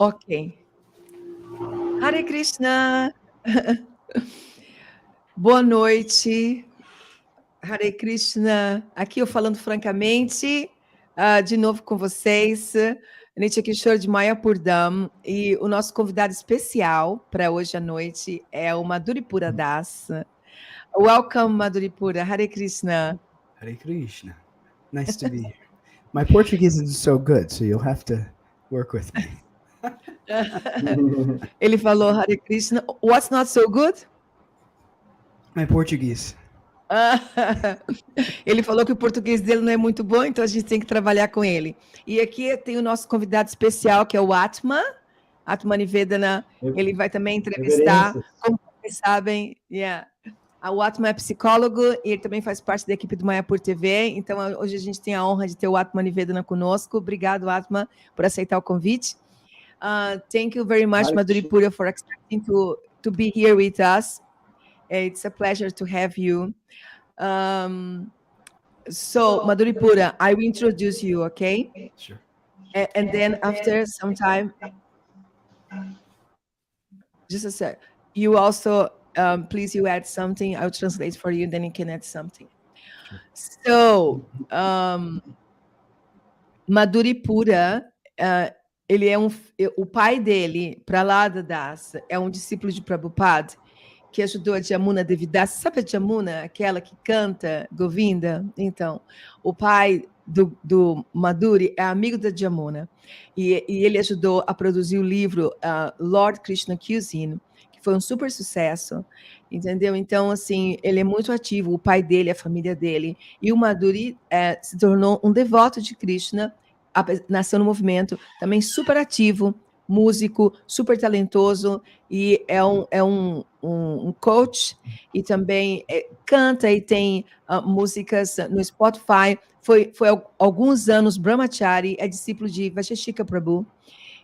Ok. Hare Krishna. Boa noite. Hare Krishna. Aqui eu falando francamente, de novo com vocês. Nitya Kishore de Mayapurdam. E o nosso convidado especial para hoje à noite é o Madhuri Pura Das. Welcome, Madhuri Pura. Hare Krishna. Hare Krishna. Nice to be here. My Portuguese isn't so good, so you'll have to work with me. Ele falou Hare Krishna. What's not so good? My Portuguese. Ele falou que o português dele não é muito bom, então a gente tem que trabalhar com ele. E aqui tem o nosso convidado especial, que é o Atma Nivedana. Ele vai também entrevistar, como vocês sabem, o Atma é psicólogo e ele também faz parte da equipe do Mayapur TV. Então, hoje a gente tem a honra de ter o Atma Nivedana conosco. Obrigado, Atma, por aceitar o convite. Thank you very much, Madhuri Pura, for accepting to be here with us. It's a pleasure to have you. So, Madhuri Pura, I will introduce you, okay? Sure. And then after some time, just a sec. You also, please, you add something. I'll translate for you, then you can add something. So, Madhuri Pura, ele é o pai dele, Prahlada Das, é um discípulo de Prabhupada, que ajudou a Jamuna Devidas. Sabe a Jamuna, aquela que canta Govinda? Então, o pai do Madhuri é amigo da Jamuna. E ele ajudou a produzir o livro Lord Krishna Cuisine, que foi um super sucesso, entendeu? Então, assim, ele é muito ativo, o pai dele, a família dele. E o Madhuri se tornou um devoto de Krishna, nasceu no movimento, também super ativo, músico, super talentoso, e é um coach, e também canta e tem músicas no Spotify. Foi alguns anos brahmachari, é discípulo de Vaisheshika Prabhu,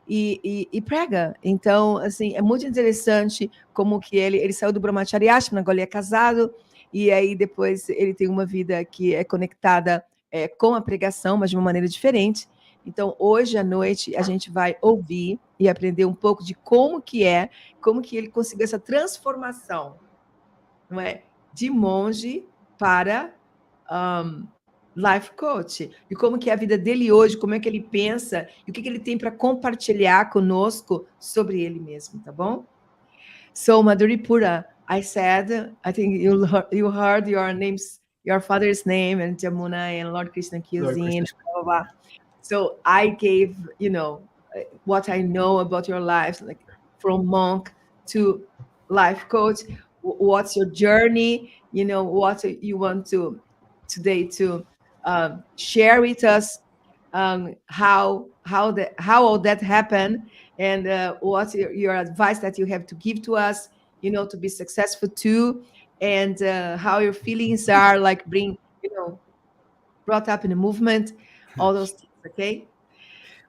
e prega. Então, assim, é muito interessante como que ele saiu do brahmachari ashram, agora ele é casado, e aí depois ele tem uma vida que é conectada com a pregação, mas de uma maneira diferente. Então, hoje à noite, a gente vai ouvir e aprender um pouco de como que ele conseguiu essa transformação, não é? De monge para life coach. E como que é a vida dele hoje, como é que ele pensa, e o que ele tem para compartilhar conosco sobre ele mesmo, tá bom? So, Madhuri Pura, I think you heard your father's name, and Jamuna, and Lord Krishna Cuisine, blah, blah, blah. So I gave, what I know about your life, like from monk to life coach. What's your journey? What you want to today to share with us, how all that happened, and what's your advice that you have to give to us, to be successful too, and how your feelings are like being, brought up in the movement, all those things. Okay.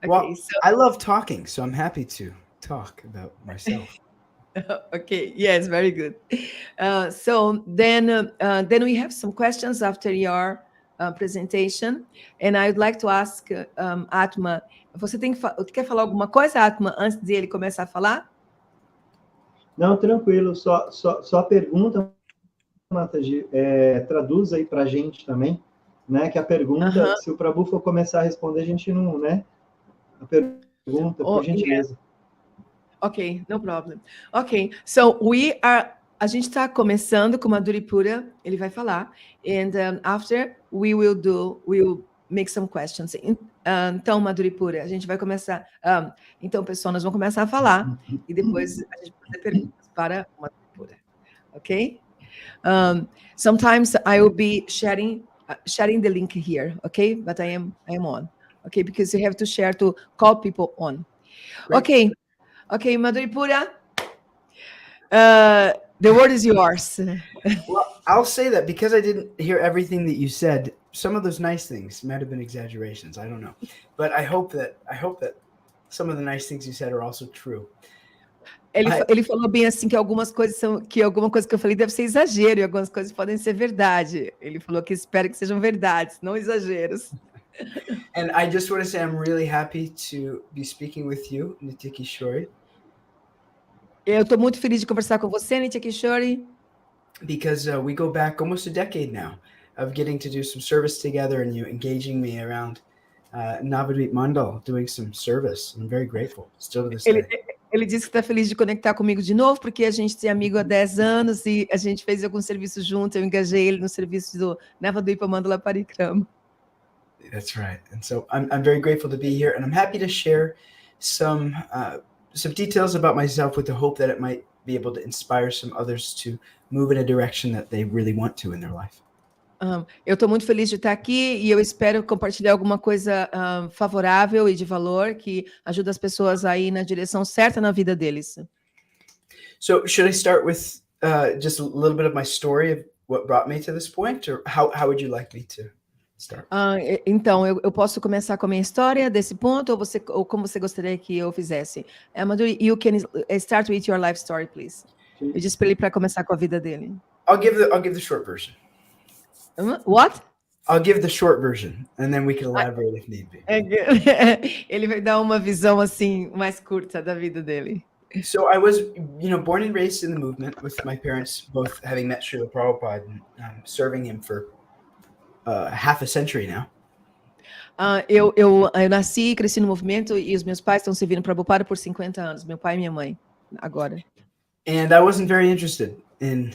Well, so I love talking, so I'm happy to talk about myself. Okay. Yes, very good. So then we have some questions after your presentation, and I'd like to ask Atma. Você quer falar alguma coisa, Atma, antes de ele começar a falar? Não, tranquilo. Só pergunta, Mataji, traduz aí para a gente também. Né, que a pergunta, se o Prabhu for começar a responder, a gente não, né? A pergunta, por gentileza. Yeah. Ok, no problem. Ok, so a gente está começando com Madhuri Pura, ele vai falar, and after we will make some questions. Então, Madhuri Pura, a gente vai começar. Então, pessoal, nós vamos começar a falar e depois a gente vai fazer perguntas para Madhuri Pura. Ok? Sometimes I will be sharing the link here, okay? But I am on, okay? Because you have to share to call people on. Great. Okay, Madhuri Pura, the word is yours. Well, I'll say that because I didn't hear everything that you said, some of those nice things might have been exaggerations. I don't know, but I hope that some of the nice things you said are also true. Ele falou bem assim que alguma coisa que eu falei deve ser exagero e algumas coisas podem ser verdade. Ele falou que espera que sejam verdades, não exageros. And I just want to say I'm really happy to be speaking with you, Nitya Kishore. Eu estou muito feliz de conversar com você, Nitya Kishore. Because we go back almost a decade now of getting to do some service together and you engaging me around Navadvip Mandal, doing some service. I'm very grateful, still to this day. Ele disse que está feliz de conectar comigo de novo, porque a gente é amigo há 10 anos e a gente fez alguns serviços juntos. Eu engajei ele no serviço do Navadvipa Mandala Parikrama. That's right. And so I'm very grateful to be here, and I'm happy to share some details about myself with the hope that it might be able to inspire some others to move in a direction that they really want to in their life. Eu estou muito feliz de estar aqui e eu espero compartilhar alguma coisa favorável e de valor que ajuda as pessoas a ir na direção certa na vida deles. So should I start with just a little bit of my story of what brought me to this point, or how would you like me to start? Então, eu posso começar com a minha história desse ponto ou como você gostaria que eu fizesse? Madhuri, you can start with your life story, please. Eu disse para ele para começar com a vida dele. I'll give the short version. What? I'll give the short version, and then we can elaborate if need be. Ele vai dar uma visão assim mais curta da vida dele. So I was, born and raised in the movement with my parents both having met Srila Prabhupada and serving him for half a century now. Eu nasci e cresci no movimento e os meus pais estão servindo Prabhupada por 50 anos, meu pai e minha mãe, agora. And I wasn't very interested in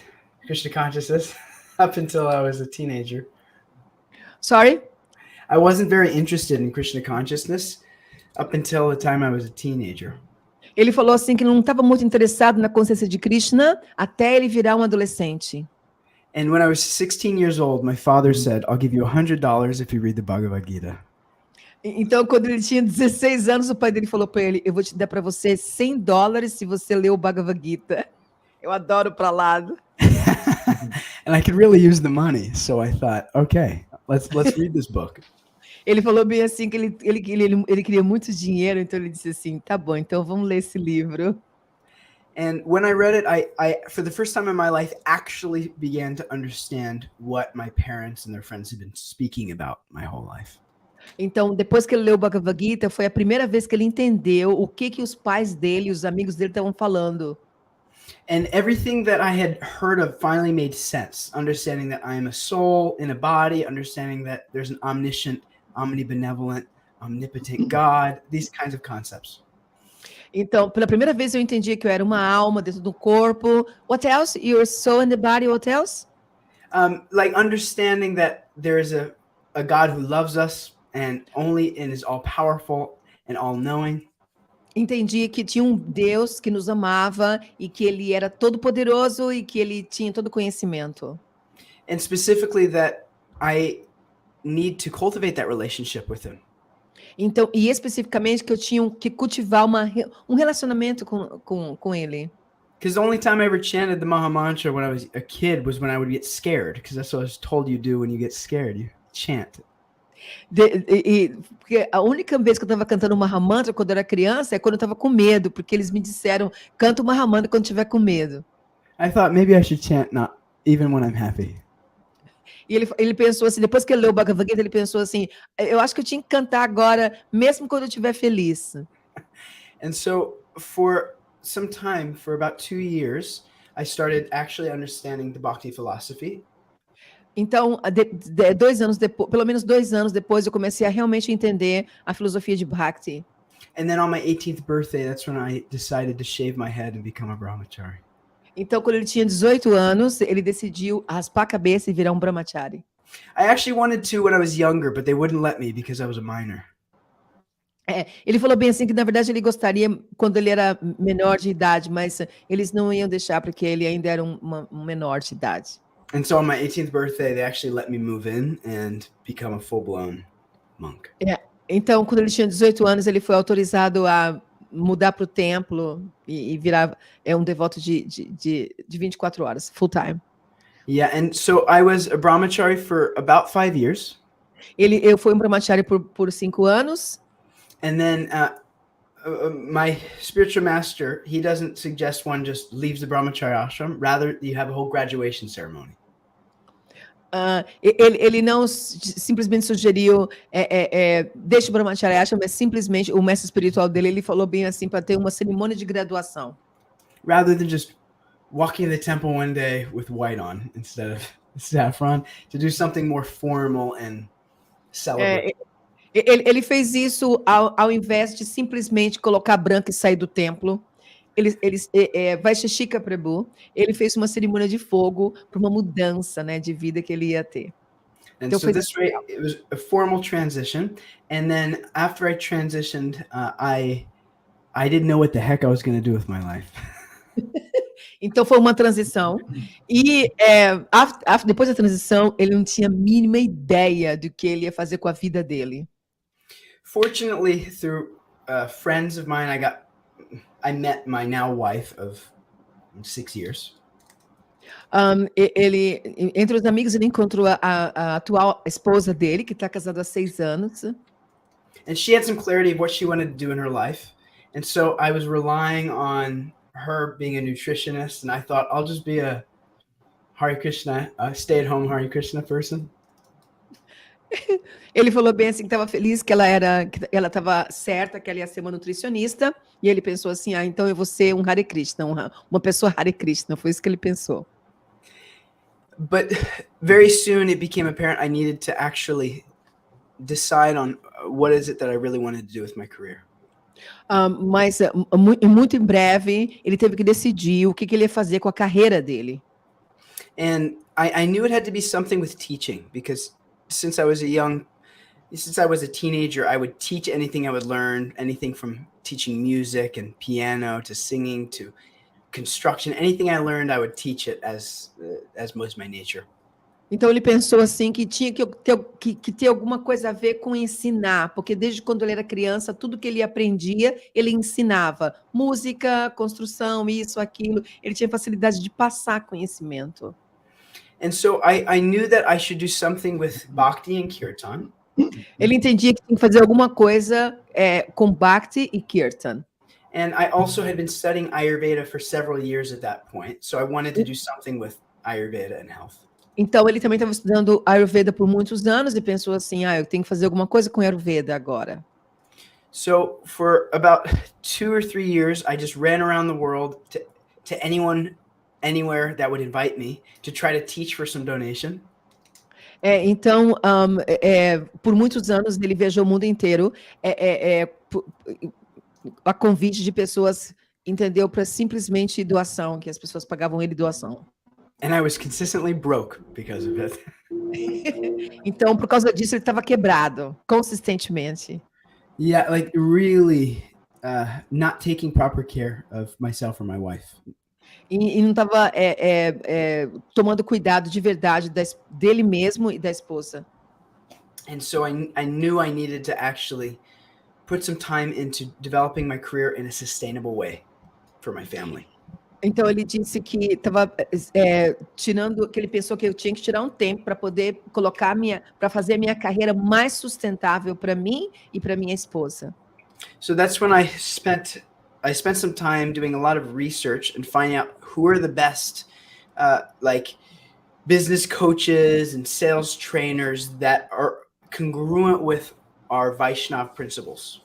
Krishna consciousness up until I was a teenager. Sorry? I wasn't very interested in Krishna consciousness up until the time I was a teenager. Ele falou assim que não estava muito interessado na consciência de Krishna até ele virar um adolescente. And when I was 16 years old, my father said, "I'll give you $100 if you read the Bhagavad Gita." Então, quando ele tinha 16 anos, o pai dele falou para ele: eu vou te dar para você $100 se você ler o Bhagavad Gita. Eu adoro para lado. And I could really use the money, so I thought, okay, let's read this book. Ele falou bem assim que ele queria muito dinheiro, então ele disse assim: tá bom, então vamos ler esse livro. And when I read it, I for the first time in my life actually began to understand what my parents and their friends had been speaking about my whole life. Então, depois que ele leu o Bhagavad Gita, foi a primeira vez que ele entendeu o que os pais dele, os amigos dele estavam falando. And everything that I had heard of finally made sense, understanding that I am a soul in a body, understanding that there's an omniscient, omnibenevolent, omnipotent God, these kinds of concepts. Então, pela primeira vez eu entendi que eu era uma alma dentro do corpo. What else? Your soul in the body, what else? Like understanding that there is a God who loves us and is all powerful and all knowing. Entendi que tinha um Deus que nos amava e que ele era todo poderoso e que ele tinha todo conhecimento. And specifically that I need to cultivate that relationship with him. Então, e especificamente que eu tinha que cultivar um relacionamento com ele. Because the only time I ever chanted the Maha Mantra when I was a kid was when I would get scared, because that's what I was told you do when you get scared, you chant. Porque a única vez que eu estava cantando o Maha Mantra quando eu era criança é quando eu estava com medo, porque eles me disseram, canta o Maha Mantra quando estiver com medo. I thought maybe I should chant not even when I'm happy. E ele pensou assim, depois que ele leu o Bhagavad Gita, ele pensou assim, eu acho que eu tinha que cantar agora, mesmo quando eu estiver feliz. And so for some time, for about 2 years, I started actually understanding the Bhakti philosophy. Então, 2 anos depois, pelo menos 2 anos depois, eu comecei a realmente entender a filosofia de Bhakti. And then on my 18th birthday, that's when I decided to shave my head and become a brahmachari. Então, quando ele tinha 18 anos, ele decidiu raspar a cabeça e virar um brahmachari. I actually wanted to when I was younger, but they wouldn't let me because I was a minor. Ele falou bem assim que, na verdade, ele gostaria quando ele era menor de idade, mas eles não iam deixar porque ele ainda era um menor de idade. And so on my 18th birthday, they actually let me move in and become a full-blown monk. Então, quando ele tinha 18 anos, ele foi autorizado a mudar para o templo e virar um devoto de 24 horas, full time. Yeah, and so I was a brahmachari for about 5 years. Eu fui um brahmachari por 5 anos. And then my spiritual master, he doesn't suggest one just leaves the brahmachari ashram. Rather, you have a whole graduation ceremony. Ele não simplesmente sugeriu deixa o Brahmacharya, mas simplesmente o mestre espiritual dele, ele falou bem assim, para ter uma cerimônia de graduação. Rather than just walking in the temple one day with white on instead of saffron, to do something more formal and celebrate. Ele fez isso ao invés de simplesmente colocar branco e sair do templo. Vaisheshika Prabhu, ele fez uma cerimônia de fogo para uma mudança, né, de vida que ele ia ter. And então, so this way, it was a formal transition. And then after I transitioned, I didn't know what the heck I was going to do with my life. Então foi uma transição e depois da transição ele não tinha a mínima ideia do que ele ia fazer com a vida dele. Fortunately, through friends of mine, I met my now wife of 6 years. Ele, entre os amigos, ele encontrou a atual esposa dele, que está casada há 6 anos. And she had some clarity of what she wanted to do in her life. And so I was relying on her being a nutritionist, and I thought I'll just be a Hare Krishna, stay-at-home Hare Krishna person. Ele falou bem assim que estava feliz que ela estava certa que ela ia ser uma nutricionista, e ele pensou assim, então eu vou ser um Hare Krishna, uma pessoa Hare Krishna, foi isso que ele pensou. But very soon it became apparent I needed to actually decide on what is it that I really wanted to do with my career. Mas muito em breve ele teve que decidir o que ele ia fazer com a carreira dele. And I knew it had to be something with teaching, because since I was a teenager, I would teach anything I would learn, anything from teaching music and piano to singing to construction. Anything I learned, I would teach it as was my nature. Então ele pensou assim que tinha que ter alguma coisa a ver com ensinar, porque desde quando ele era criança, tudo que ele aprendia, ele ensinava. Música, construção, isso, aquilo. Ele tinha facilidade de passar conhecimento. And so I knew that I should do something with Bhakti and Kirtan. Ele entendia que tinha que fazer alguma coisa com Bhakti e Kirtan. And I also had been studying Ayurveda for several years at that point, so I wanted to do something with Ayurveda and health. Então ele também estava estudando Ayurveda por muitos anos e pensou assim, eu tenho que fazer alguma coisa com Ayurveda agora. So for about 2 or 3 years, I just ran around the world to anyone, anywhere that would invite me to try to teach for some donation. Então, por muitos anos ele viajou o mundo inteiro a convite de pessoas, entendeu, para simplesmente doação, que as pessoas pagavam ele doação. And I was consistently broke because of it. Então, por causa disso, ele estava quebrado, consistentemente. Yeah, like really not taking proper care of myself or my wife. E não estava tomando cuidado de verdade dele mesmo e da esposa. And so I knew I needed to actually put some time into developing my career in a sustainable way for my family. Então ele disse que estava tirando, que ele pensou que eu tinha que tirar um tempo para poder para fazer a minha carreira mais sustentável para mim e para minha esposa. So that's when I spent some time doing a lot of research and finding out who are the best like business coaches and sales trainers that are congruent with our Vaishnav principles.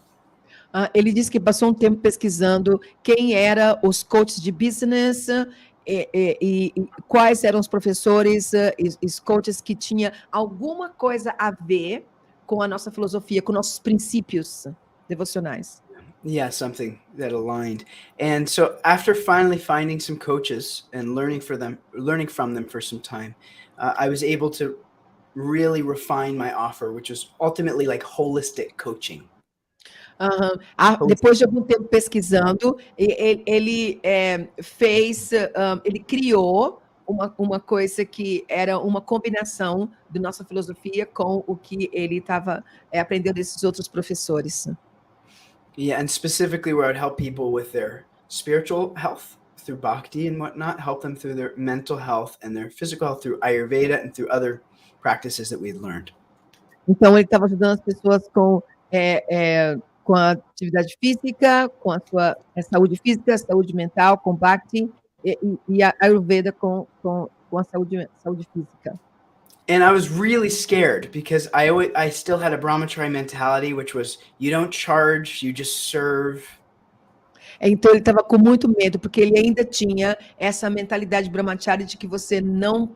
Ele disse que passou um tempo pesquisando quem eram os coaches de business e quais eram os professores e os coaches que tinham alguma coisa a ver com a nossa filosofia, com nossos princípios devocionais. Yeah, something that aligned. And so after finally finding some coaches and learning from them for some time, I was able to really refine my offer, which was ultimately like holistic coaching. Depois de algum tempo pesquisando, ele criou uma coisa que era uma combinação de nossa filosofia com o que ele aprendeu desses outros professores. Yeah, and specifically where I'd help people with their spiritual health through bhakti and whatnot, help them through their mental health and their physical health through Ayurveda and through other practices that we'd learned. Então ele estava ajudando as pessoas com a atividade física, com a sua saúde física, saúde mental, com Bhakti, e a Ayurveda com a saúde física. And I was really scared because I still had a brahmachari mentality, which was you don't charge, you just serve. Então ele estava com muito medo, porque ele ainda tinha essa mentalidade brahmachari de que você não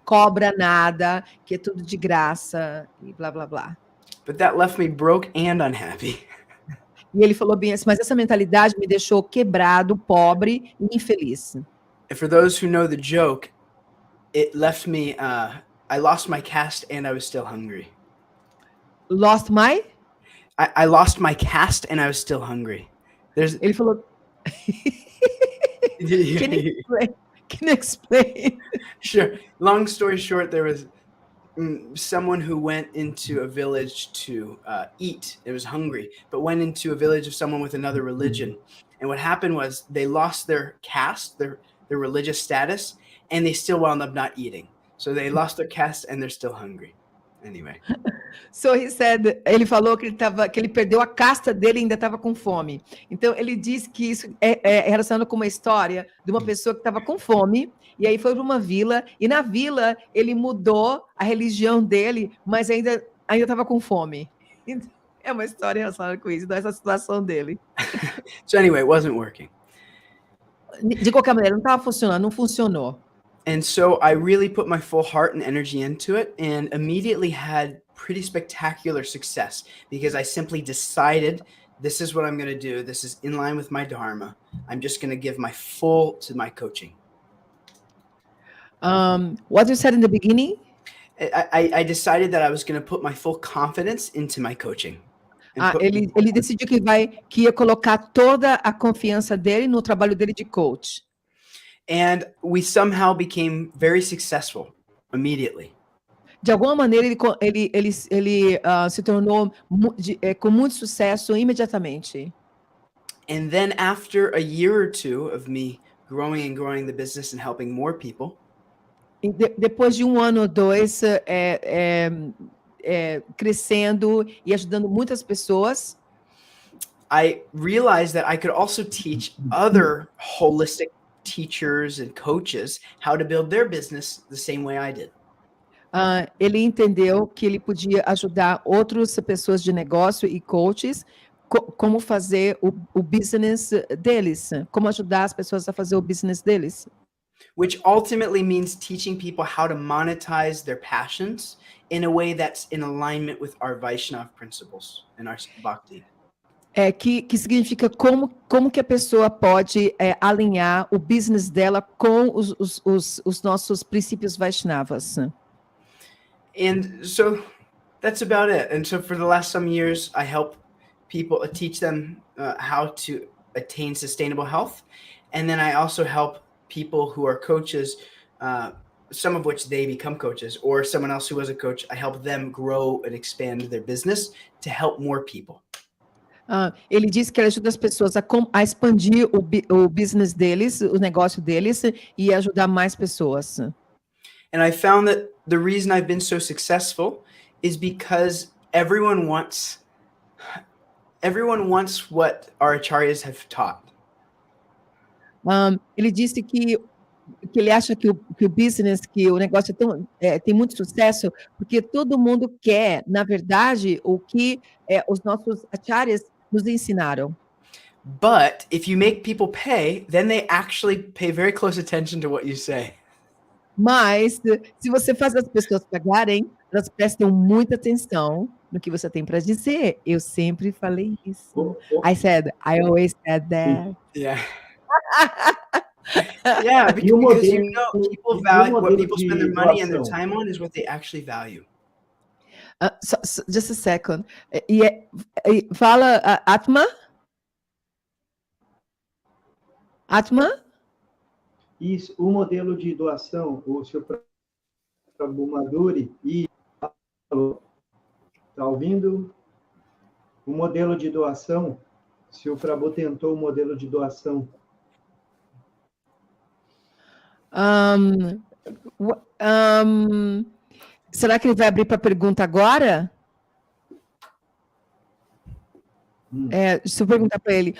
cobra nada, que é tudo de graça e blá blá blá. But that left me broke and unhappy. E ele falou bem assim, mas essa mentalidade me deixou quebrado, pobre e infeliz. And for those who know the joke, it left me, I lost my caste and I was still hungry. Lost my? I lost my caste and I was still hungry. Ele falou... Can you explain? Sure. Long story short, there was someone who went into a village to eat. It was hungry, but went into a village of someone with another religion. And what happened was they lost their caste, their religious status, and they still wound up not eating. So they lost their caste and they're still hungry. Anyway. So he said, ele falou que ele perdeu a casta dele e ainda estava com fome. Então ele disse que isso é relacionado com uma história de uma pessoa que estava com fome e aí foi para uma vila e na vila ele mudou a religião dele, mas ainda estava com fome. Então, é uma história relacionada com isso, dessa situação dele. So anyway, it wasn't working. De qualquer maneira, não estava funcionando, não funcionou. And so I really put my full heart and energy into it and immediately had pretty spectacular success because I simply decided this is what I'm going to do. This is in line with my dharma. I'm just going to give my full to my coaching. What you said in the beginning? I decided that I was going to put my full confidence into my coaching. Ele decidiu que ia colocar toda a confiança dele no trabalho dele de coach. And we somehow became very successful immediately. De alguma maneira, ele se tornou com muito sucesso imediatamente. And then after a year or two of me growing and growing the business and helping more people, e depois de 1 ano ou 2 crescendo e ajudando muitas pessoas, I realized that I could also teach other holistic teachers and coaches how to build their business the same way I did. Ele entendeu que ele podia ajudar outras pessoas de negócio e coaches como fazer o business deles, como ajudar as pessoas a fazer o business deles. Which ultimately means teaching people how to monetize their passions in a way that's in alignment with our Vaishnava principles and our bhakti. Que significa como que a pessoa pode alinhar o business dela com os nossos princípios Vaishnavas. And so that's about it. And so for the last some years, I help people teach them how to attain sustainable health. And then I also help people who are coaches, some of which they become coaches, or someone else who was a coach. I help them grow and expand their business to help more people. Ele disse que ele ajuda as pessoas a expandir o business deles, o negócio deles, e ajudar mais pessoas. And I found that the reason I've been so successful is because everyone wants what our acharyas have taught. Ele disse que ele acha que o business, que o negócio tem muito sucesso, porque todo mundo quer, na verdade, o que os nossos acharyas nos ensinaram. But if you make people pay, then they actually pay very close attention to what you say. Mas, se você faz as pessoas pagarem, elas prestam muita atenção no que você tem para dizer. Eu sempre falei isso. I always said that. Yeah. Yeah, because people value what people spend their money and their time on is what they actually value. Just a second. Fala Atma? Atma? Isso, o modelo de doação, o Sr. Prabhu Madhuri, está ouvindo? O modelo de doação, se o Prabhu tentou o modelo de doação. Será que ele vai abrir para pergunta agora? Deixa eu perguntar para ele.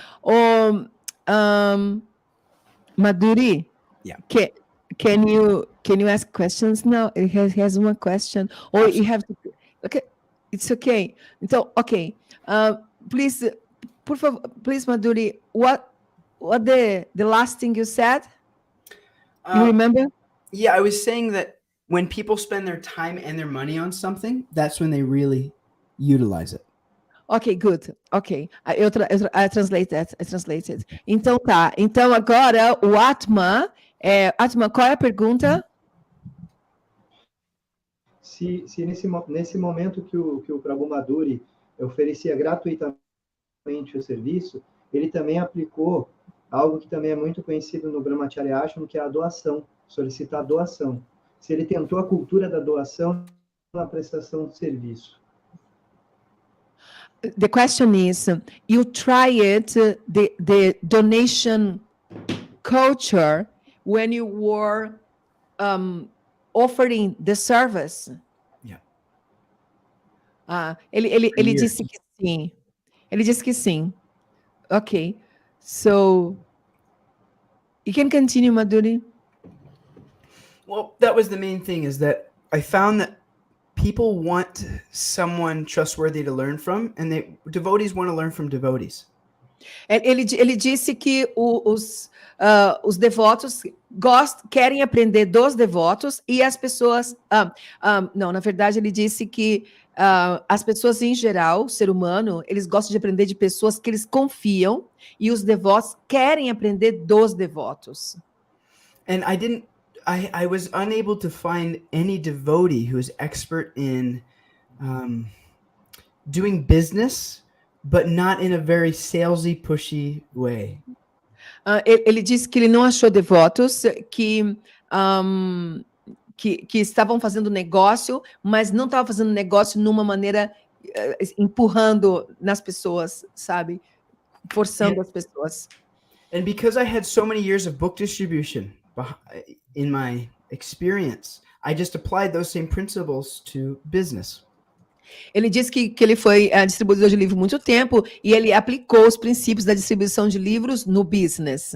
Madhuri, yeah. Can you ask questions now? He has one question. Or you have to. Okay, it's okay. Então, okay. Please, por favor, please, Madhuri, what the last thing you said? You remember? Yeah, I was saying that when people spend their time and their money on something, that's when they really utilize it. Ok, good. Ok. I translate that. I translated. Então tá. Então agora o Atma. Atma, qual é a pergunta? Se nesse momento que o Prabhu Madhuri oferecia gratuitamente o serviço, ele também aplicou algo que também é muito conhecido no Brahmacharya Ashram, que é a doação, solicitar doação. Se ele tentou a cultura da doação na prestação de serviço. The question is, you tried the donation culture when you were offering the service? Yeah. Ele disse que sim. Ele disse que sim. Ok. So, you can continue, Madhuri. Well, that was the main thing, is that I found that people want someone trustworthy to learn from, and devotees want to learn from devotees. Ele disse que os devotos querem aprender dos devotos e as pessoas... não, na verdade, ele disse que as pessoas em geral, o ser humano, eles gostam de aprender de pessoas que eles confiam e os devotos querem aprender dos devotos. And I was unable to find any devotee who is expert in doing business, but not in a very salesy, pushy way. Ele disse que ele não achou devotos que estavam fazendo negócio, mas não estavam fazendo negócio numa maneira empurrando nas pessoas, sabe? Forçando as pessoas. And because I had so many years of book distribution in my experience, I just applied those same principles to business. Ele disse que ele foi distribuidor de livro há muito tempo e ele aplicou os princípios da distribuição de livros no business.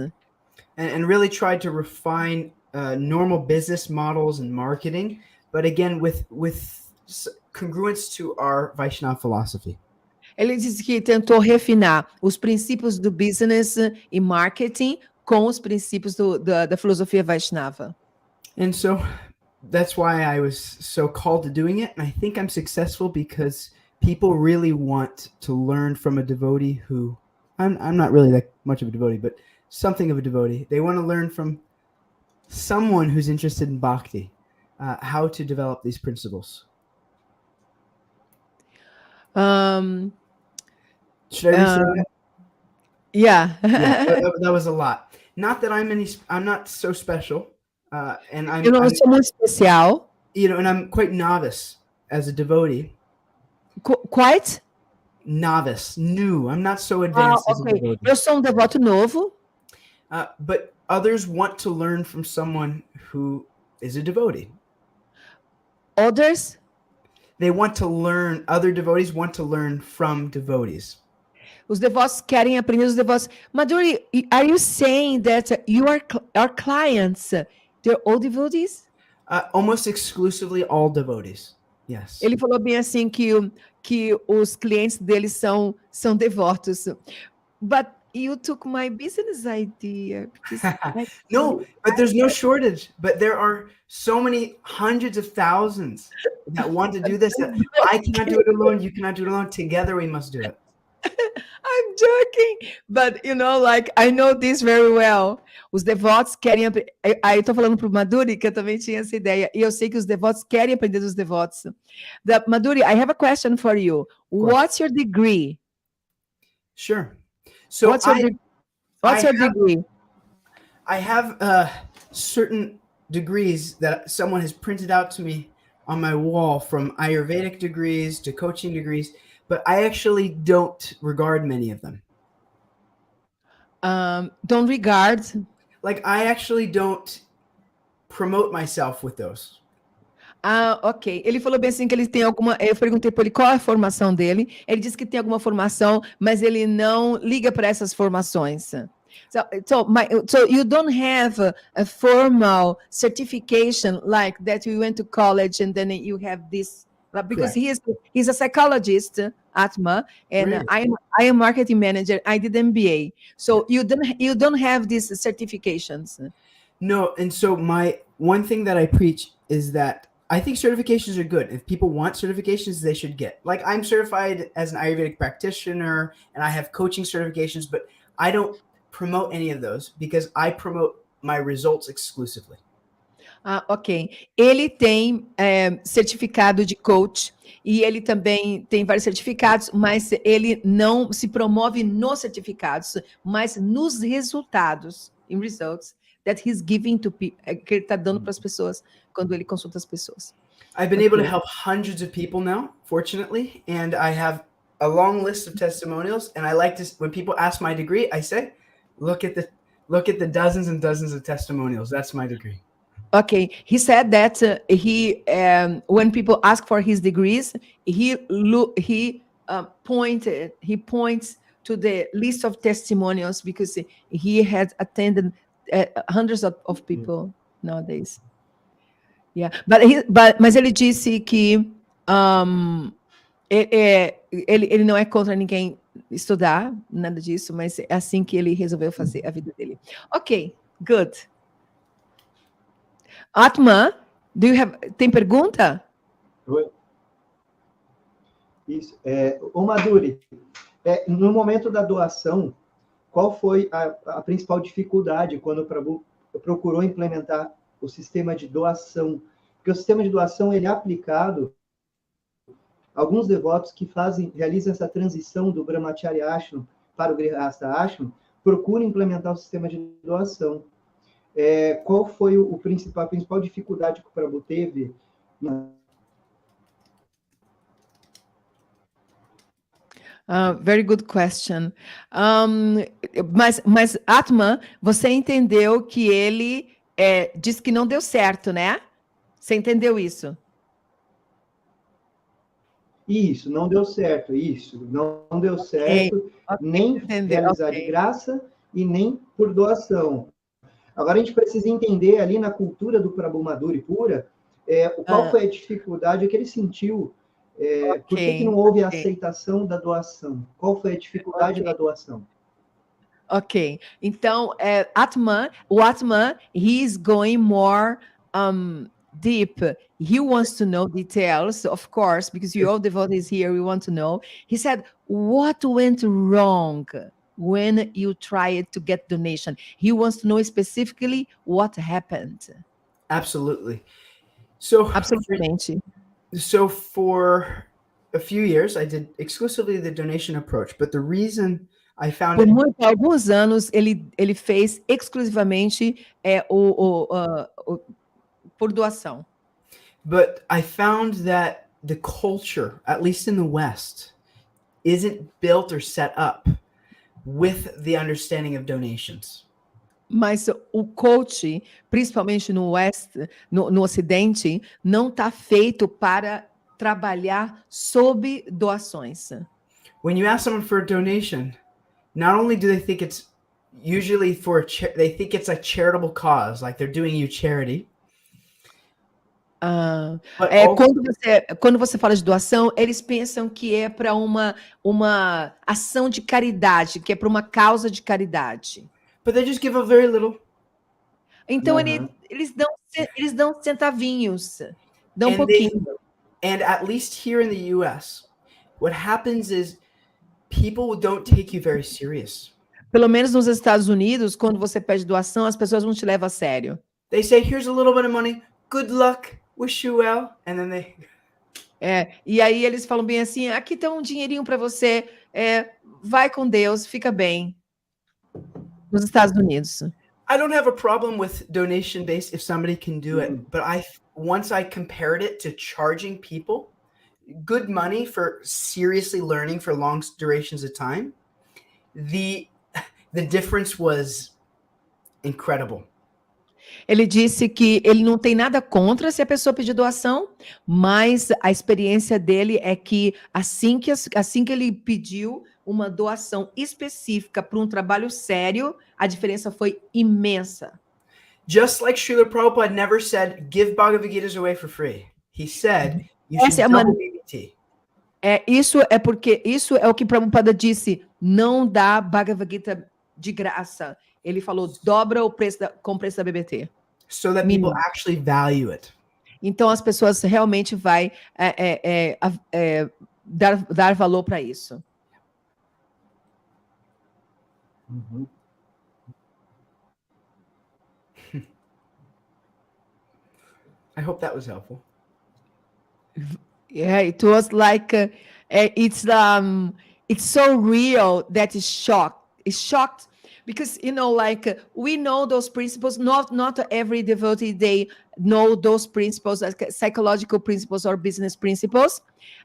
And really tried to refine normal business models and marketing, but again, with congruence to our Vaishnava philosophy. Ele disse que tentou refinar os princípios do business e marketing com os princípios da filosofia Vaishnava. And so that's why I was so called to doing it. And I think I'm successful because people really want to learn from a devotee who, I'm not really that much of a devotee, but something of a devotee. They want to learn from someone who's interested in bhakti, how to develop these principles. Should I restate that? Yeah. That was a lot. Not that I'm not so special. And I'm sou muito especial. And I'm quite novice as a devotee. Quite? Novice, new. I'm not so advanced as a devotee. Eu sou devoto novo. But others want to learn from someone who is a devotee. Others? Other devotees want to learn from devotees. Os devotos querem aprender os devotos. Madhuri, are you saying that our clients, they're all devotees? Almost exclusively all devotees. Yes. Ele falou bem assim que os clientes deles são devotos. But you took my business idea. No, but there's no shortage. But there are so many hundreds of thousands that want to do this. That I cannot do it alone. You cannot do it alone. Together we must do it. I'm joking, but I know this very well. Os devotos querem aprender. Aí eu tô falando pro Madhuri que eu também tinha essa ideia. E eu sei que os devotos querem aprender dos devotos. Madhuri, I have a question for you. What's your degree? Sure. So what's your degree? I have certain degrees that someone has printed out to me on my wall, from Ayurvedic degrees to coaching degrees, but I actually don't regard many of them. Don't regard? Like, I actually don't promote myself with those. Ok. Ele falou bem assim que ele tem alguma... Eu perguntei para ele qual é a formação dele. Ele disse que tem alguma formação, mas ele não liga para essas formações. So you don't have a formal certification like that you went to college and then you have this, because he's a psychologist, Atma, and Really? I am a marketing manager. I did MBA. So you don't have these certifications. No, and so my one thing that I preach is that I think certifications are good. If people want certifications, they should get. Like, I'm certified as an Ayurvedic practitioner and I have coaching certifications, but I don't promote any of those because I promote my results exclusively. Ok. Ele tem certificado de coach e ele também tem vários certificados, mas ele não se promove nos certificados, mas nos resultados, in results, that he's giving to people, que ele está dando para as pessoas quando ele consulta as pessoas. I've been able to help hundreds of people now, fortunately, and I have a long list of testimonials. And I like to, when people ask my degree, I say, look at the dozens and dozens of testimonials. That's my degree. Okay, he said that when people ask for his degrees, he points to the list of testimonials because he had attended hundreds of people nowadays. Yeah, mas ele disse que ele não é contra ninguém estudar, nada disso, mas é assim que ele resolveu fazer a vida dele. Ok, good. Atma, tem pergunta? Oi. Isso. Ô Madhuri, no momento da doação, qual foi a principal dificuldade quando o Prabhu procurou implementar o sistema de doação? Porque o sistema de doação ele é aplicado a alguns devotos que realizam essa transição do Brahmacharya Ashram para o Grihastha Ashram, procuram implementar o sistema de doação. Qual foi a principal dificuldade que o Prabhu teve? Very good question. Mas Atma, você entendeu que ele disse que não deu certo, né? Você entendeu isso? Isso, não deu certo. Isso, não deu certo, nem realizar de graça e nem por doação. Agora, a gente precisa entender ali na cultura do Prabhu Madhuri Pura qual foi a dificuldade que ele sentiu, por que não houve a aceitação da doação? Qual foi a dificuldade da doação? Ok, então, o Atma, he is going more deep. He wants to know details, of course, because you all devotees here, we want to know. He said, what went wrong when you tried to get donation? He wants to know specifically what happened. Absolutely. Absolutamente. So for a few years, I did exclusively the donation approach, but the reason I found Por alguns anos, ele fez exclusivamente por doação. But I found that the culture, at least in the West, isn't built or set up with the understanding of donations. Mas o coach, principalmente no Ocidente, não está feito para trabalhar sob doações. When you ask someone for a donation, not only do they think it's usually they think it's a charitable cause, like they're doing you charity. Quando você fala de doação, eles pensam que é para uma ação de caridade, que é para uma causa de caridade. But they just give a very little. Então eles dão centavinhos, dão um pouquinho. And at least here in the US, what happens is people don't take you very serious. Pelo menos nos Estados Unidos, quando você pede doação, as pessoas não te levam a sério. They say, here's a little bit of money, good luck, wish you well, and then they... E aí eles falam bem assim, aqui tá um dinheirinho para você, vai com Deus, fica bem. Nos Estados Unidos. I don't have a problem with donation based if somebody can do it, but once I compared it to charging people good money for seriously learning for long durations of time, the difference was incredible. Ele disse que ele não tem nada contra se a pessoa pedir doação, mas a experiência dele é que assim que ele pediu, uma doação específica para um trabalho sério, a diferença foi imensa. Just like Srila Prabhupada never said, give Bhagavad Gitas away for free. He said, you should Essa é a double maneira. BBT. Isso é o que Prabhupada disse, não dá Bhagavad Gita de graça. Ele falou, dobra o preço com o preço da BBT. So that Mínimo. people actually value it. Então as pessoas realmente vai dar valor para isso. Uhum. I hope that was helpful. Yeah, it was like it's so real that it's shocked. It's shocked because like we know those principles. Not every devotee they know those principles, like psychological principles or business principles.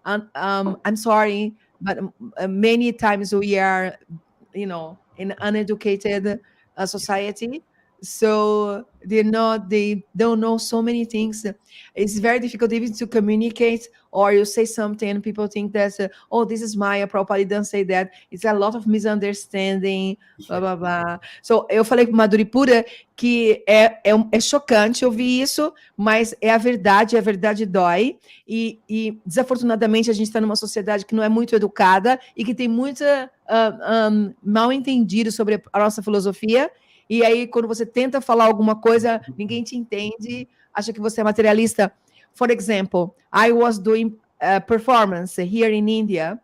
And I'm sorry, but many times we are, in uneducated society. So they don't know so many things. It's very difficult even to communicate, or you say something and people think that, this is Maya, Prabhupada didn't say that. It's a lot of misunderstanding, blá, blá, blá. So, eu falei para Madhuri Pura que é chocante ouvir isso, mas é a verdade dói, e desafortunadamente a gente está numa sociedade que não é muito educada e que tem muita mal entendido sobre a nossa filosofia. E aí, quando você tenta falar alguma coisa, ninguém te entende, acha que você é materialista. For example, I was doing performance here in India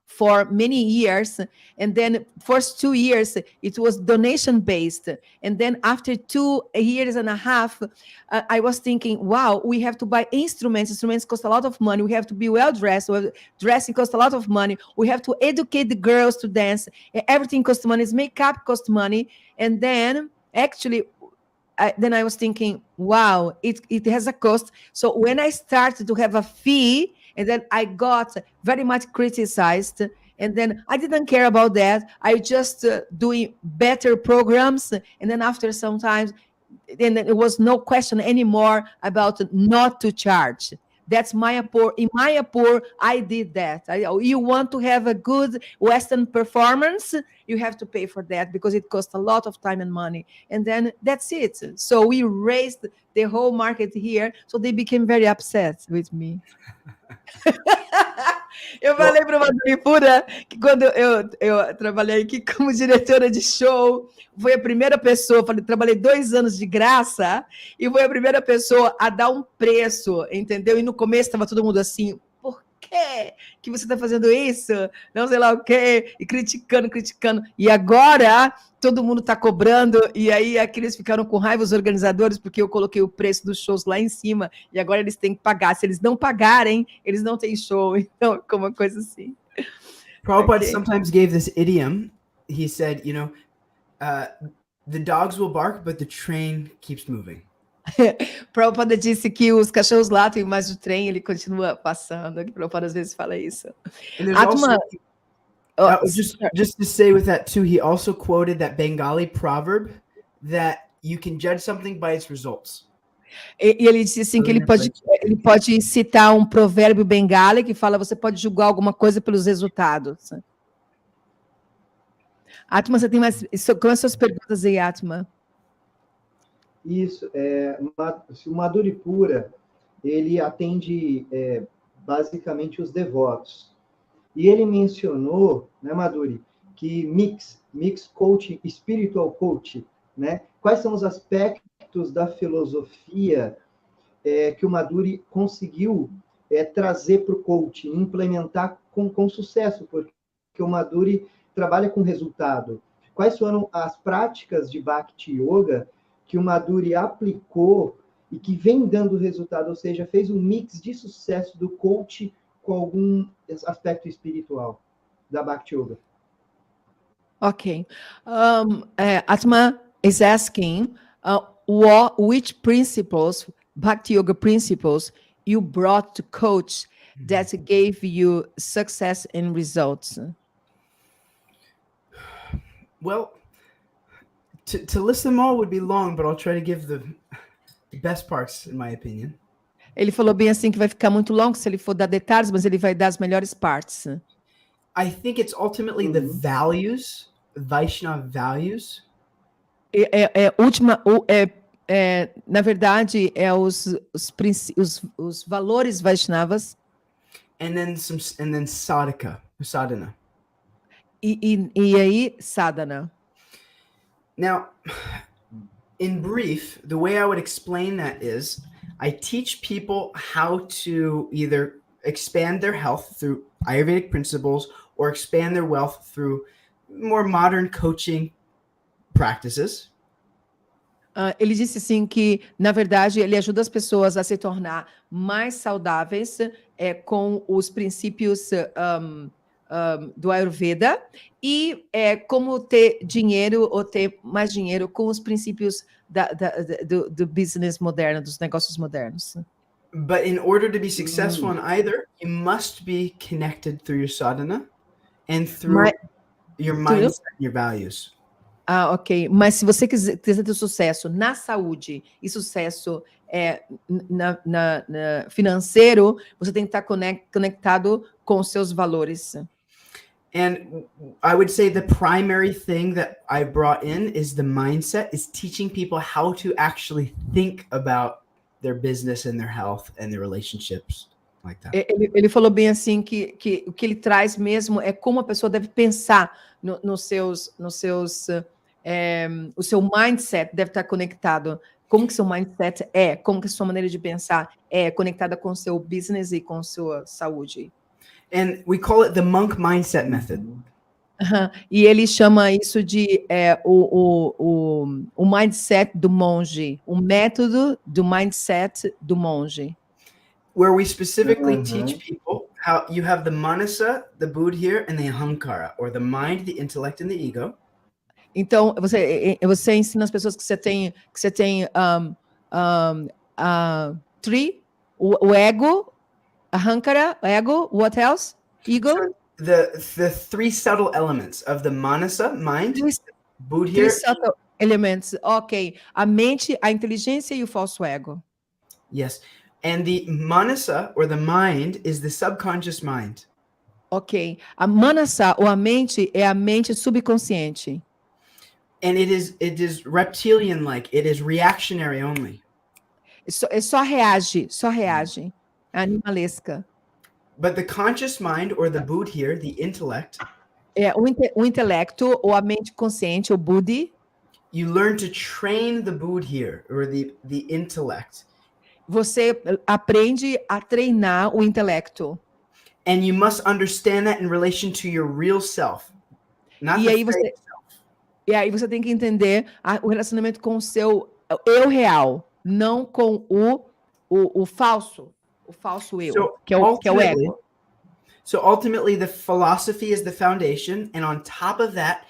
for many years, and then first 2 years it was donation based, and then after 2 years and a half I was thinking, wow, we have to buy instruments cost a lot of money, we have to be well dressed, dressing costs a lot of money, we have to educate the girls to dance, everything costs money, makeup costs money. And then actually I was thinking, wow, it has a cost. So when I started to have a fee, and then I got very much criticized, and then I didn't care about that. I just doing better programs, and then after some time, then there was no question anymore about not to charge. That's Mayapur. In Mayapur, I did that. You want to have a good Western performance, you have to pay for that because it costs a lot of time and money. And then that's it. So we raised the whole market here. So they became very upset with me. Eu falei para a Madhuri Pura que quando eu trabalhei aqui como diretora de show, foi a primeira pessoa, trabalhei 2 anos de graça, e foi a primeira pessoa a dar um preço, entendeu? E no começo estava todo mundo assim, por que você está fazendo isso? Não sei lá o quê, e criticando. E agora todo mundo está cobrando, e aí aqueles ficaram com raiva, os organizadores, porque eu coloquei o preço dos shows lá em cima, e agora eles têm que pagar. Se eles não pagarem, eles não têm show. Então, como uma coisa assim. Prabhupada sometimes gave this idiom. He said, the dogs will bark, but the train keeps moving. Prabhupada disse que os cachorros latem, mas o trem ele continua passando. Prabhupada às vezes fala isso. Atma, just to say with that too, he also quoted that Bengali proverb that you can judge something by its results. E ele disse assim que ele pode citar um provérbio bengali que fala você pode julgar alguma coisa pelos resultados. Atma, você tem mais... Quais são as perguntas aí, Atma? Isso. O Madhuri Pura, ele atende basicamente os devotos. E ele mencionou, né, Madhuri, que mix coaching, spiritual coaching, né? Quais são os aspectos da filosofia que o Madhuri conseguiu trazer para o coaching, implementar com sucesso, porque o Madhuri trabalha com resultado. Quais foram as práticas de Bhakti Yoga que o Madhuri aplicou e que vem dando resultado, ou seja, fez um mix de sucesso do coaching com algum aspecto espiritual da Bhakti Yoga? Okay. Atma is asking which principles, Bhakti Yoga principles, you brought to coach that gave you success and results. Well, to list them all would be long, but I'll try to give the best parts, in my opinion. Ele falou bem assim que vai ficar muito longo se ele for dar detalhes, mas ele vai dar as melhores partes. I think it's ultimately the values, Vaishnava values. Na verdade, os valores Vaishnavas. And then sadhana. E aí, sadhana. Now, in brief, the way I would explain that is I teach people how to either expand their health through Ayurvedic principles or expand their wealth through more modern coaching practices. Ele disse assim que, na verdade, ele ajuda as pessoas a se tornar mais saudáveis com os princípios do Ayurveda e como ter dinheiro ou ter mais dinheiro com os princípios do business moderno, dos negócios modernos. But in order to be successful in either, you must be connected through your sadhana and through your mindset and your values. Ok. Mas se você quiser ter sucesso na saúde e sucesso financeiro, você tem que estar conectado com os seus valores. And I would say the primary thing that I brought in is the mindset, is teaching people how to actually think about their business and their health and their relationships like that. Ele falou bem assim que o que ele traz mesmo é como a pessoa deve pensar o seu mindset deve estar conectado. Como que seu mindset como que a sua maneira de pensar é conectada com o seu business e com a sua saúde. And we call it the monk mindset method. E ele chama isso de o mindset do monge, o método do mindset do monge. Where we specifically teach people how you have the manasa, the buddhi here, and the ahankara, or the mind, the intellect, and the ego. Então, você ensina as pessoas que você tem three, o ego, ahankara, ego, what else? Ego? So the three subtle elements of the manasa, mind, buddhi. Three subtle elements. Ok. A mente, a inteligência e o falso ego. Yes. And the manasa, or the mind, is the subconscious mind. Ok. A manasa, ou a mente, é a mente subconsciente. And it is reptilian-like. It is reactionary only. Só reage. É animalesca. But the conscious mind, or the buddhi here, the intellect. O intelecto, ou a mente consciente, o buddhi. You learn to train the buddhi here, or the intellect. Você aprende a treinar o intelecto. And you must understand that in relation to your real self. Not E aí você tem que entender o relacionamento com o seu eu real, não com o falso eu, que é o ego. So ultimately, the philosophy is the foundation, and on top of that,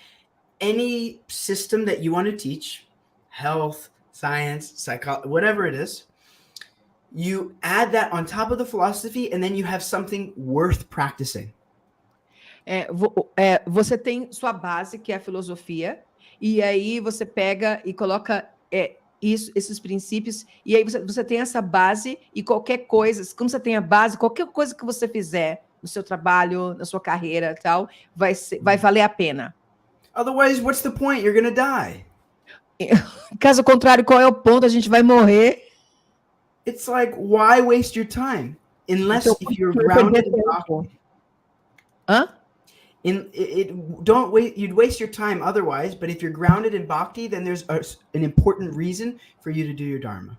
any system that you want to teach, health, science, psychology, whatever it is, you add that on top of the philosophy, and then you have something worth practicing. Você tem sua base, que é a filosofia, e aí você pega e coloca esses princípios, e aí você tem essa base, e qualquer coisa, quando você tem a base, qualquer coisa que você fizer no seu trabalho, na sua carreira e tal, vai valer a pena. Otherwise, what's the point? You're gonna die. Caso contrário, qual é o ponto? A gente vai morrer. It's like, why waste your time? Unless if you're grounded in bhakti. You'd waste your time otherwise, but if you're grounded in bhakti, then there's an important reason for you to do your dharma.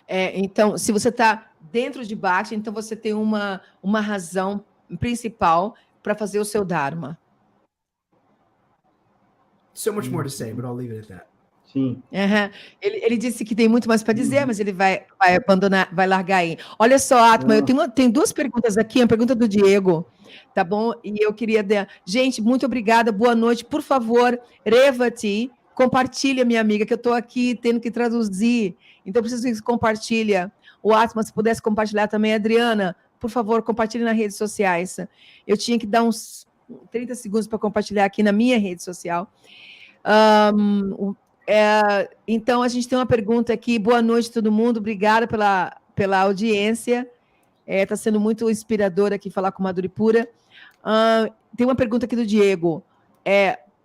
Então, se você está dentro de bhakti, então você tem uma razão principal para fazer o seu dharma. So much more to say, but I'll leave it at that. Sim. Ele disse que tem muito mais para dizer, mas ele vai abandonar, vai largar aí. Olha só, Atma, eu tenho duas perguntas aqui, uma pergunta do Diego, tá bom? E eu queria... Gente, muito obrigada, boa noite. Por favor, Revati, compartilha, minha amiga, que eu estou aqui tendo que traduzir. Então, eu preciso que você compartilha. O Atma, se pudesse compartilhar também. Adriana, por favor, compartilhe nas redes sociais. Eu tinha que dar uns 30 segundos para compartilhar aqui na minha rede social. Então, a gente tem uma pergunta aqui. Boa noite, todo mundo. Obrigada pela audiência. Está sendo muito inspirador aqui falar com Madhuri Pura. Tem uma pergunta aqui do Diego.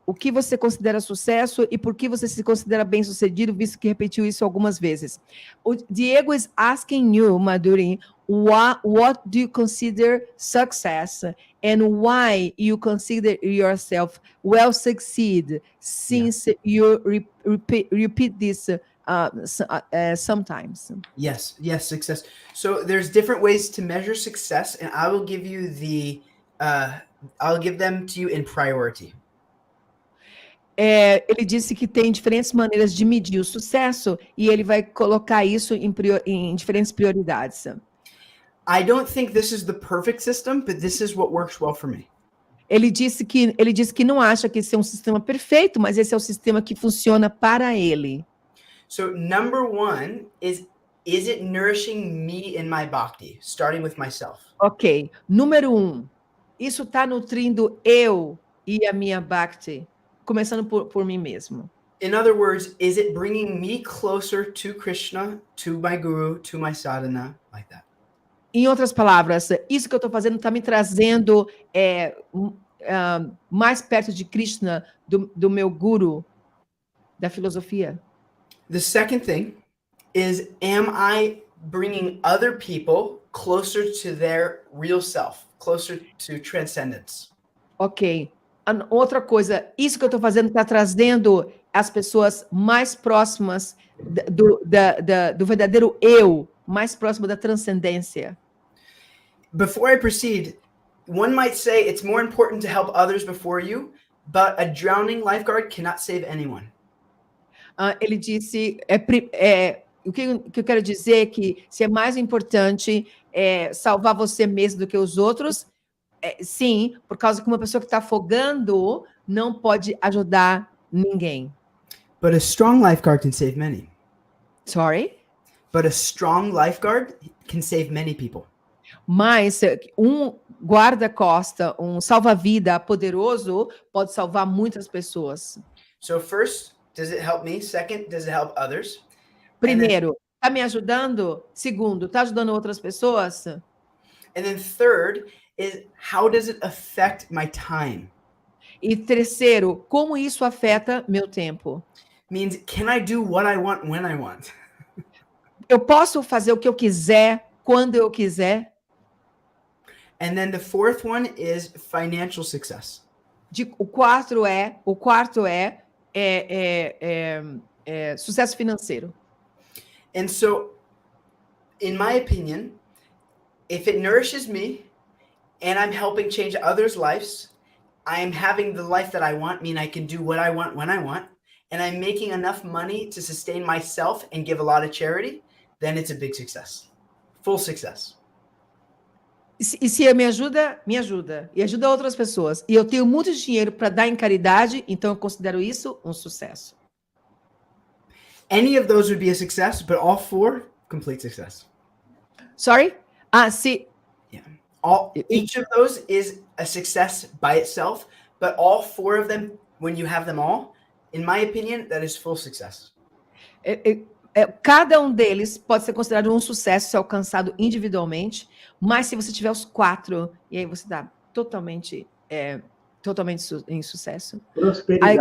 O que você considera sucesso e por que você se considera bem-sucedido, visto que repetiu isso algumas vezes? O Diego is asking you, Madhuri, what do you consider success and why you consider yourself well succeed since you repeat this sometimes? Yes, success. So there's different ways to measure success, and I will give you I'll give them to you in priority. Ele disse que tem diferentes maneiras de medir o sucesso e ele vai colocar isso em diferentes prioridades. I don't think this is the perfect system, but this is what works well for me. Ele disse que não acha que esse é um sistema perfeito, mas esse é o sistema que funciona para ele. So number one is it nourishing me in my bhakti, starting with myself? Ok. Número 1, isso está nutrindo eu e a minha bhakti, começando por mim mesmo. In other words, is it bringing me closer to Krishna, to my guru, to my sadhana, like that? Em outras palavras, isso que eu estou fazendo está me trazendo mais perto de Krishna, do meu guru, da filosofia. The second thing is, am I bringing other people closer to their real self, closer to transcendence? Ok. Outra coisa, isso que eu estou fazendo está trazendo as pessoas mais próximas do verdadeiro eu, mais próximo da transcendência. Before I proceed, one might say it's more important to help others before you, but a drowning lifeguard cannot save anyone. Ele disse, o que eu quero dizer é que se é mais importante salvar você mesmo do que os outros, sim, por causa que uma pessoa que está afogando não pode ajudar ninguém. But a strong lifeguard can save many. Sorry? But a strong lifeguard can save many people. Mas um guarda-costa, um salva-vida poderoso pode salvar muitas pessoas. So first, does it help me? Second, does it help others? Primeiro, está me ajudando? Segundo, está ajudando outras pessoas? And then third is, how does it affect my time? E terceiro, como isso afeta meu tempo? Means, can I do what I want when I want? Eu posso fazer o que eu quiser, quando eu quiser? And then the fourth one is financial success. O quarto é sucesso financeiro. And so, in my opinion, if it nourishes me and I'm helping change others' lives, I am having the life that I want, mean I can do what I want when I want, and I'm making enough money to sustain myself and give a lot of charity, then it's a big success. Full success. E se me ajuda, me ajuda. E ajuda outras pessoas. E eu tenho muito dinheiro para dar em caridade, então eu considero isso um sucesso. Any of those would be a success, but all four, complete success. Sorry? Se... Yeah. Each of those is a success by itself, but all four of them, when you have them all, in my opinion, that is full success. Cada um deles pode ser considerado um sucesso se alcançado individualmente, mas se você tiver os 4, e aí você está totalmente em sucesso. Prosperidade.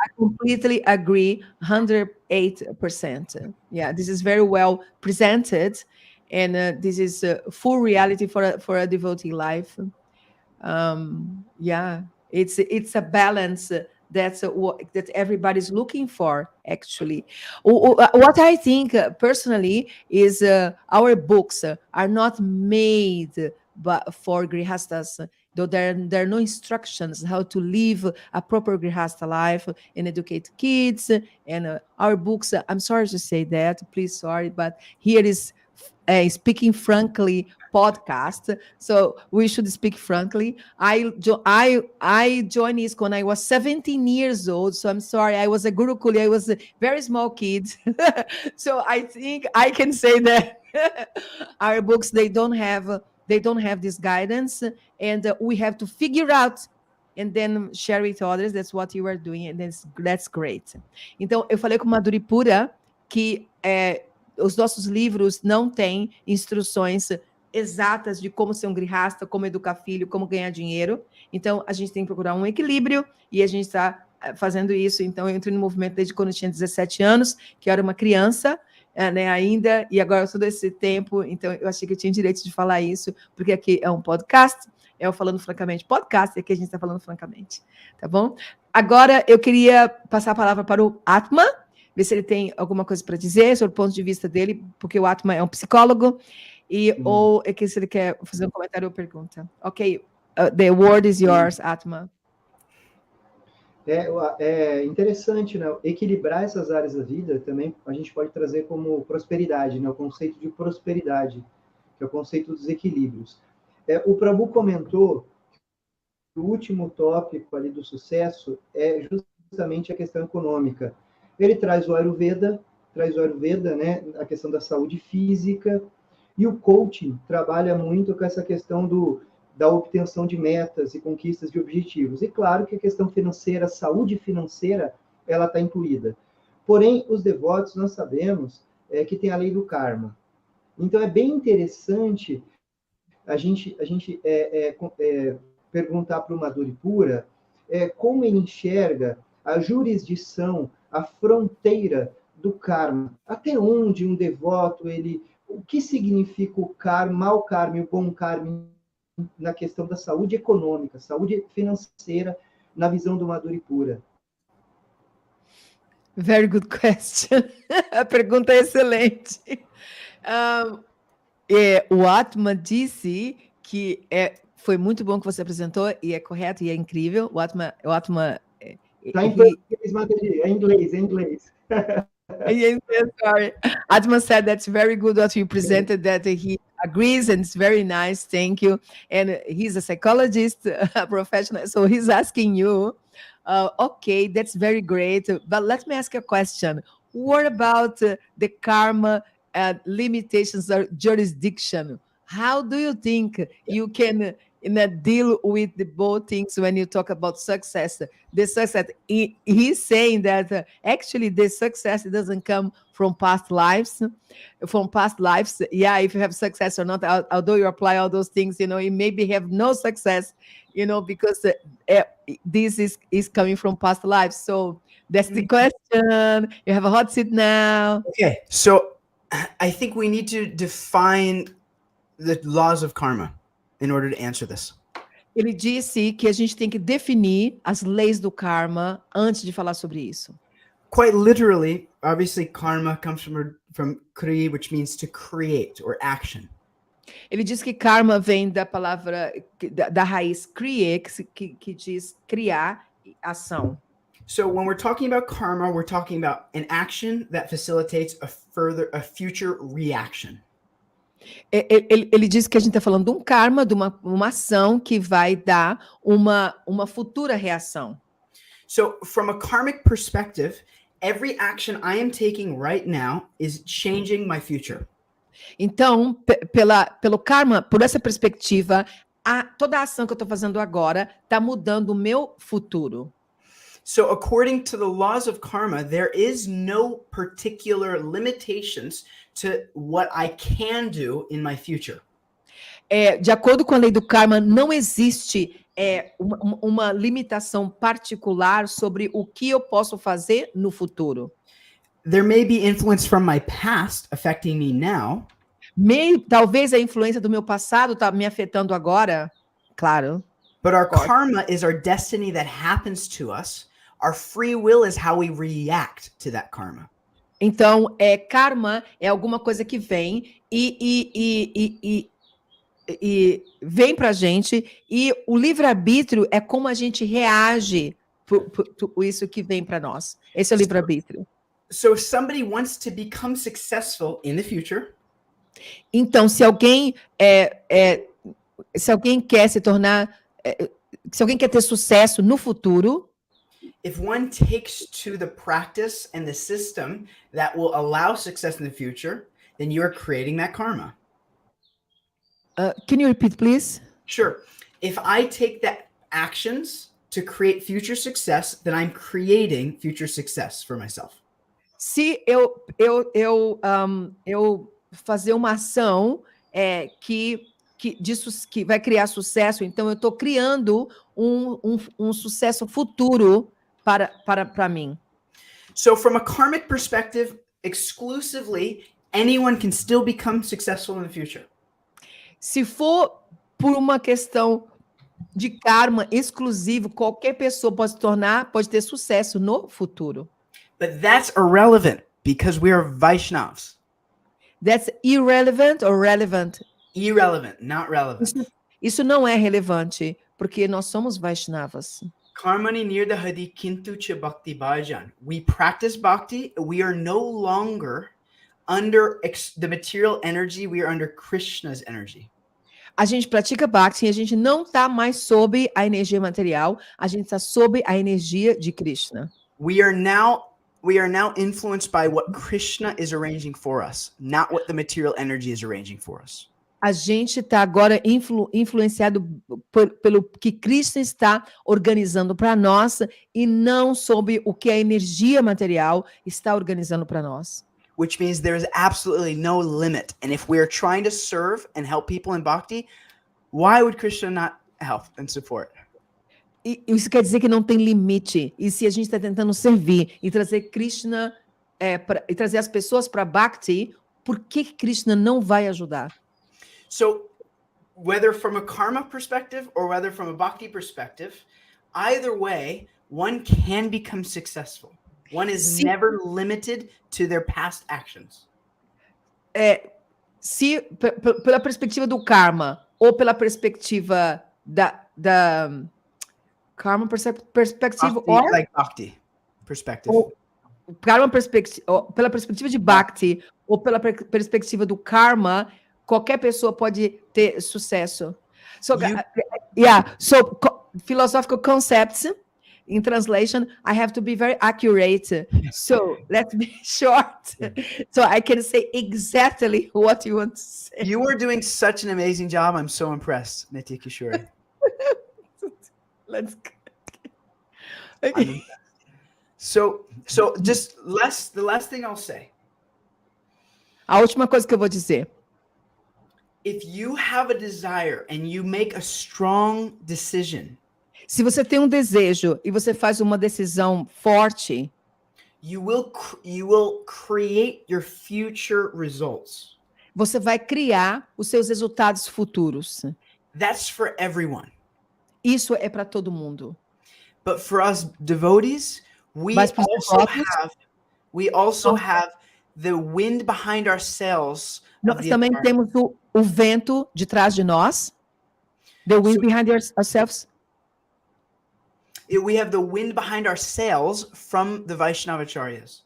I completely agree, 108%. Yeah, this is very well presented, and this is full reality for a devotee life. Yeah, it's a balance that everybody's looking for, actually. What I think personally is our books are not made for grihastas, though there are no instructions how to live a proper grihasta life and educate kids. And our books, I'm sorry to say that, please, sorry, but here is Speaking Frankly podcast, so we should speak frankly. I joined ISKCON when I was 17 years old, so I'm sorry, I was a gurukuli, I was a very small kid. So I think I can say that our books, they don't have this guidance, and we have to figure out and then share with others. That's what you are doing, and that's great. Então, eu falei com Madhuri Pura que os nossos livros não têm instruções exatas de como ser um grihasta, como educar filho, como ganhar dinheiro. Então, a gente tem que procurar um equilíbrio e a gente está fazendo isso. Então, eu entrei no movimento desde quando eu tinha 17 anos, que eu era uma criança, né, ainda, e agora todo esse tempo, então eu achei que eu tinha direito de falar isso, porque aqui é um podcast, é o Falando Francamente podcast, e aqui a gente está falando francamente, tá bom? Agora, eu queria passar a palavra para o Atma, ver se ele tem alguma coisa para dizer sobre o ponto de vista dele, porque o Atma é um psicólogo, ou é que se ele quer fazer um comentário ou pergunta. Ok, the word is yours, Atma. É interessante, né? Equilibrar essas áreas da vida também a gente pode trazer como prosperidade, né? O conceito de prosperidade, que é o conceito dos equilíbrios. O Prabhu comentou que o último tópico ali do sucesso é justamente a questão econômica. Ele traz o Ayurveda, né? A questão da saúde física, e o coaching trabalha muito com essa questão da obtenção de metas e conquistas de objetivos. E claro que a questão financeira, a saúde financeira, ela está incluída. Porém, os devotos, nós sabemos que tem a lei do karma. Então, é bem interessante a gente perguntar para o Madhuri Pura como ele enxerga a jurisdição, a fronteira do karma. Até onde um devoto, o que significa o karma, mau karma e o bom karma na questão da saúde econômica, saúde financeira, na visão do Madhuri Pura? Very good question. A pergunta é excelente. O Atma disse que foi muito bom que você apresentou, e é correto, e é incrível. O Atma Está em português, Madhuri, é inglês. Sorry. Atma said that's very good what you presented, that he agrees, and it's very nice. Thank you. And he's a psychologist, a professional. So he's asking you, okay, that's very great. But let me ask you a question. What about the karma limitations or jurisdiction? How do you think you can deal with both things when you talk about success? The success, he's saying that actually the success doesn't come from past lives. Yeah, if you have success or not, although you apply all those things, you maybe have no success, because this is coming from past lives. So that's the question. You have a hot seat now. Okay, so I think we need to define the laws of karma in order to answer this. Ele disse que a gente tem que definir as leis do karma antes de falar sobre isso. Quite literally, obviously, karma comes from kri, which means to create or action. Ele diz que karma vem da palavra, da raiz kriye, que diz criar ação. So when we're talking about karma, we're talking about an action that facilitates a future reaction. Ele diz que a gente está falando de um karma, de uma ação que vai dar uma futura reação. So from a karmic perspective, every action I am taking right now is changing my future. Então, pelo karma, por essa perspectiva, toda a ação que eu estou fazendo agora está mudando o meu futuro. So according to the laws of karma, there is no particular limitations to what I can do in my future. De acordo com a lei do karma, não existe uma limitação particular sobre o que eu posso fazer no futuro. There may be influence from my past affecting me now. Talvez a influência do meu passado está me afetando agora, claro. But our karma is our destiny that happens to us. Our free will is how we react to that karma. Então, karma é alguma coisa que vem e vem pra gente, e o livre-arbítrio é como a gente reage por isso que vem para nós. Esse é o livre-arbítrio. So if somebody wants to become successful in the future, então, se alguém quer se tornar, se alguém quer ter sucesso no futuro, if one takes to the practice and the system that will allow success in the future, then you are creating that karma. Can you repeat, please? Sure. If I take the actions to create future success, then I'm creating future success for myself. Se eu fazer uma ação que vai criar sucesso. Então, eu estou criando um sucesso futuro para mim. So from a karmic perspective, exclusively, anyone can still become successful in the future. Se for por uma questão de karma exclusivo, qualquer pessoa pode ter sucesso no futuro. But that's irrelevant because we are Vaishnavas. That's irrelevant or relevant? Irrelevant, not relevant. Isso não é relevante, porque nós somos Vaishnavas. Karmani nirdahadi kintu cha bhakti bhajan. We practice bhakti. We are no longer under the material energy. We are under Krishna's energy. A gente pratica bhakti e a gente não está mais sob a energia material. A gente está sob a energia de Krishna. We are now influenced by what Krishna is arranging for us, not what the material energy is arranging for us. A gente está agora influenciado pelo que Krishna está organizando para nós e não sob o que a energia material está organizando para nós. Which means there is absolutely no limit. And if we are trying to serve and help people in bhakti, why would Krishna not help and support? E isso quer dizer que não tem limite. E se a gente está tentando servir e trazer Krishna, e trazer as pessoas para bhakti, por que Krishna não vai ajudar? So, whether from a karma perspective or whether from a bhakti perspective, either way, one can become successful. One is never limited to their past actions. Se pela perspectiva do karma ou pela perspectiva da karma perspectiva Bhakti, like bhakti perspective. Karma pela perspectiva de bhakti ou pela perspectiva do karma, qualquer pessoa pode ter sucesso. So, philosophical concepts, in translation, I have to be very accurate. So let's be short. So I can say exactly what you want to say. You are doing such an amazing job. I'm so impressed, Nitya Kishore. Let's go. Okay. So just the last thing I'll say. A última coisa que eu vou dizer. If you have a desire and you make a strong decision, se você tem desejo e você faz uma decisão forte, you will create your future results. Você vai criar os seus resultados futuros. That's for everyone. Isso é para todo mundo. But for us devotees, we also have the wind behind our sails. Nós também temos o vento de trás de nós. The wind behind ourselves. We have the wind behind our sails from the Vaishnavacharyas.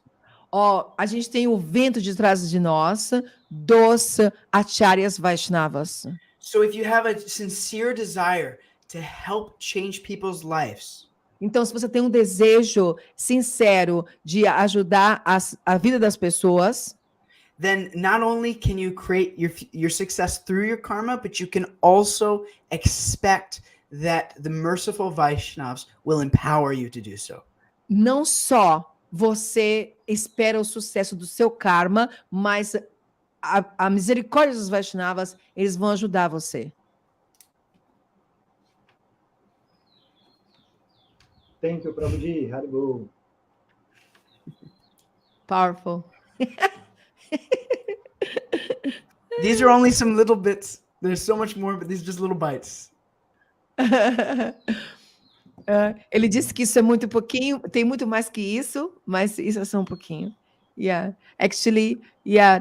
A gente tem o vento de trás de nós dos acharyas Vaishnavas. So if you have a sincere desire to help change people's lives, então, se você tem desejo sincero de ajudar a vida das pessoas, then not only can you create your success through your karma, but you can also expect that the merciful Vaishnavas will empower you to do so. Não só você espera o sucesso do seu karma, mas a misericórdia dos Vaishnavas, eles vão ajudar você. Thank you, Prabhuji. Haribo. Powerful. These are only some little bits. There's so much more, but these are just little bites. Ele disse que isso é muito pouquinho, tem muito mais que isso, mas isso é só um pouquinho. Yeah, actually,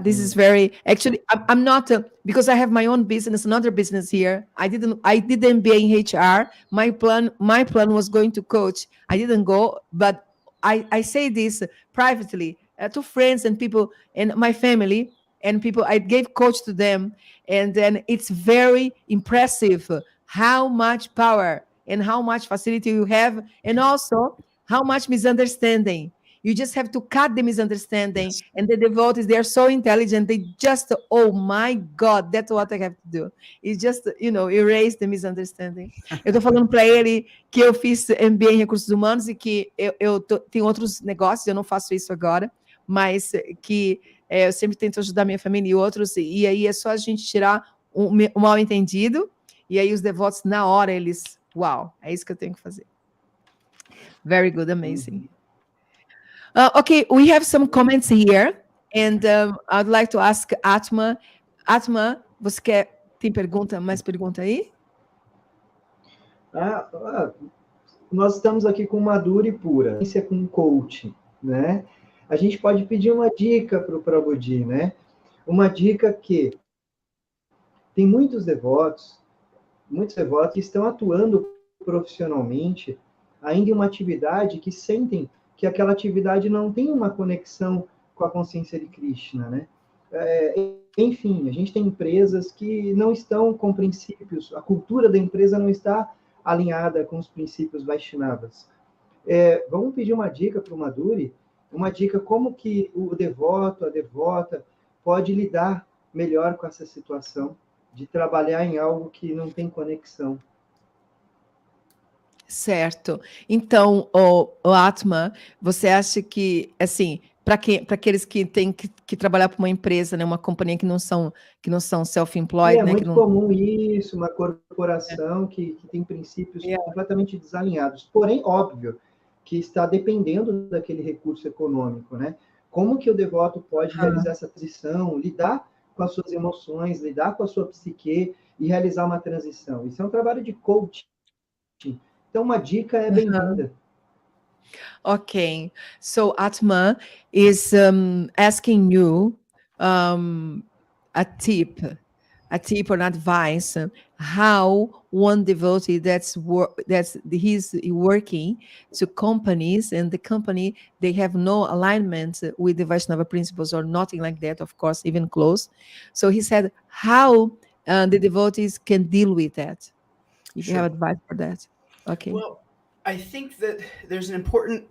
this is very, actually, I'm not, because I have my own business, another business here. I did MBA in HR. My plan was going to coach. I didn't go, but I say this privately to friends and people and my family and people. I gave coach to them, and then it's very impressive how much power and how much facility you have, and also how much misunderstanding. You just have to cut the misunderstanding. Yes. And the devotees, they are so intelligent. They just, oh my God, that's what I have to do. It's just, erase the misunderstanding. Eu tô falando para ele que eu fiz MBA em Recursos Humanos e que eu tenho outros negócios, eu não faço isso agora, mas que eu sempre tento ajudar minha família e outros, e aí é só a gente tirar um mal entendido, e aí os devotos na hora eles, uau, é isso que eu tenho que fazer. Very good, amazing. Okay, we have some comments here, and I'd like to ask Atma. Atma, você tem mais pergunta aí? Nós estamos aqui com Madhuri Pura, com coaching, né? A gente pode pedir uma dica para o Prabhuji, né? Uma dica que tem muitos devotos que estão atuando profissionalmente ainda em uma atividade que sentem que aquela atividade não tem uma conexão com a consciência de Krishna, né? Enfim, a gente tem empresas que não estão com princípios, a cultura da empresa não está alinhada com os princípios Vaishnavas. Vamos pedir uma dica para o Madhuri, uma dica como que o devoto, a devota, pode lidar melhor com essa situação de trabalhar em algo que não tem conexão. Certo. Então, o Atma, você acha que, assim, para aqueles que têm que trabalhar para uma empresa, né, uma companhia que não são self-employed, É né, muito comum isso, uma corporação que tem princípios completamente desalinhados. Porém, óbvio que está dependendo daquele recurso econômico, né? Como que o devoto pode realizar essa transição, lidar com as suas emoções, lidar com a sua psique e realizar uma transição? Isso é um trabalho de coaching. Então, uma dica é bem-vinda. Okay, so Atma is asking you a tip or an advice how one devotee he's working to companies, and the company, they have no alignment with the Vaishnava principles or nothing like that, of course, even close. So he said how the devotees can deal with that. If you have advice for that. Okay. Well, I think that there's an important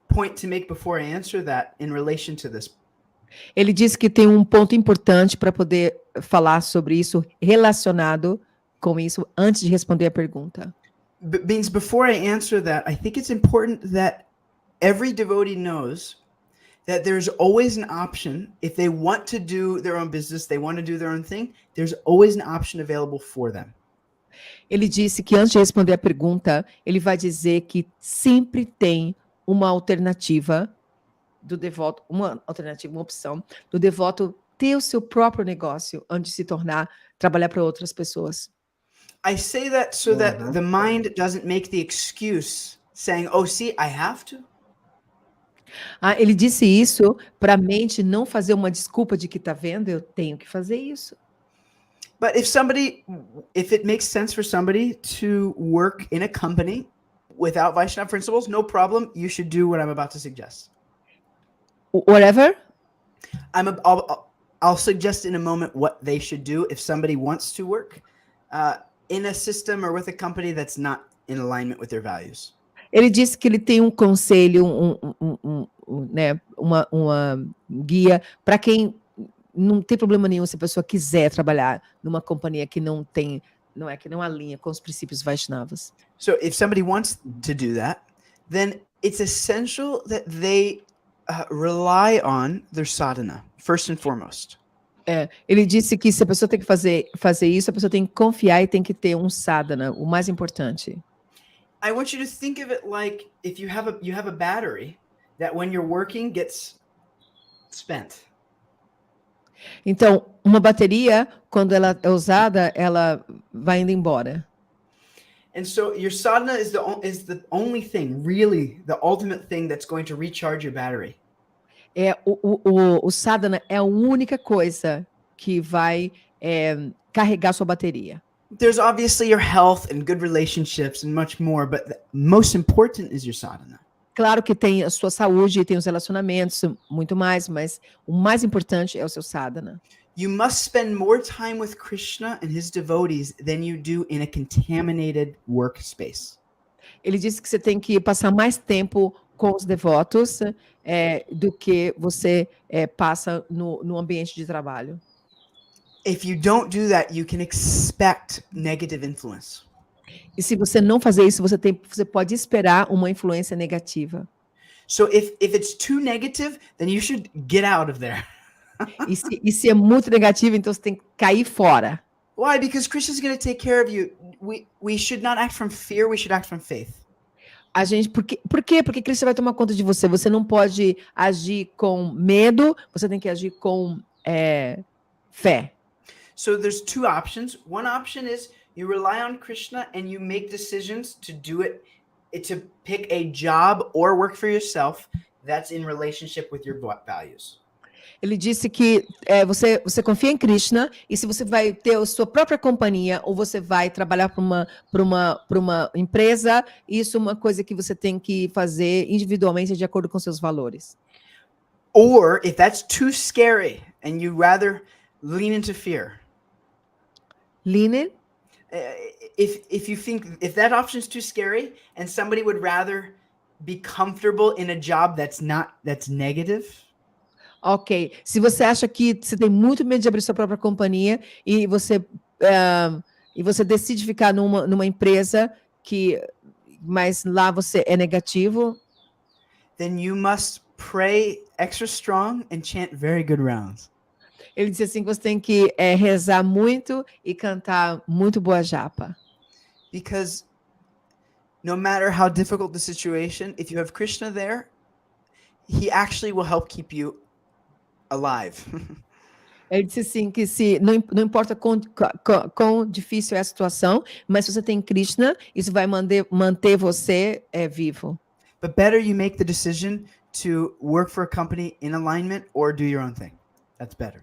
point to make before I answer that in relation to this. Ele disse que tem um ponto importante para poder falar sobre isso, relacionado com isso, antes de responder a pergunta. Means before I answer that, I think it's important that every devotee knows that there's always an option. If they want to do their own business, they want to do their own thing, there's always an option available for them. Ele disse que antes de responder a pergunta, ele vai dizer que sempre tem uma alternativa do devoto, uma opção do devoto ter o seu próprio negócio antes de se trabalhar para outras pessoas. I say that so that the mind doesn't make the excuse saying, "Oh, see, I have to." Ele disse isso para a mente não fazer uma desculpa de que tá vendo, eu tenho que fazer isso. But if it makes sense for somebody to work in a company without Vaishnava principles, no problem. You should do what I'm about to suggest. Whatever? I'll suggest in a moment what they should do if somebody wants to work in a system or with a company that's not in alignment with their values. Ele disse que ele tem um conselho, né, uma guia para quem não tem problema nenhum se a pessoa quiser trabalhar numa companhia que não alinha com os princípios Vaishnavas. So if somebody wants to do that, then it's essential that they rely on their sadhana, first and foremost. Ele disse que se a pessoa tem que fazer isso, a pessoa tem que confiar e tem que ter um sadhana, o mais importante. I want you to think of it like if you have a battery that when you're working gets spent. Então, uma bateria, quando ela é usada, ela vai indo embora. And so your sadhana is the only thing, really, the ultimate thing that's going to recharge your battery. O sadhana é a única coisa que vai carregar sua bateria. There's obviously your health and good relationships and much more, but the most important is your sadhana. Claro que tem a sua saúde, tem os relacionamentos, muito mais, mas o mais importante é o seu sadhana. You must spend more time with Krishna and his devotees than you do in a contaminated workspace. Ele disse que você tem que passar mais tempo com os devotos do que você passa no ambiente de trabalho. If you don't do that, you can expect negative influence. E se você não fazer isso, você pode esperar uma influência negativa. So if it's too negative, then you should get out of there. E se é muito negativo, então você tem que cair fora. Why? Because Krishna's going to take care of you. We should not act from fear, we should act from faith. A gente, por quê? Porque Cristo vai tomar conta de você. Você não pode agir com medo, você tem que agir com fé. So there's two options. One option is you rely on Krishna and you make decisions to do it, to pick a job or work for yourself that's in relationship with your values. Ele disse que você confia em Krishna e se você vai ter a sua própria companhia ou você vai trabalhar para uma empresa, isso é uma coisa que você tem que fazer individualmente de acordo com seus valores. Or if that's too scary and you rather lean into fear. Lean in? If you think if that option is too scary and somebody would rather be comfortable in a job that's negative. Ok. Se você acha que você tem muito medo de abrir sua própria companhia e você decide ficar numa empresa mas lá você é negativo, then you must pray extra strong and chant very good rounds. Ele disse assim que você tem que rezar muito e cantar muito boa japa. Because no matter how difficult the situation, if you have Krishna there, he actually will help keep you alive. Ele disse assim que não importa quão difícil é a situação, mas se você tem Krishna, isso vai manter você vivo. But better you make the decision to work for a company in alignment or do your own thing. That's better.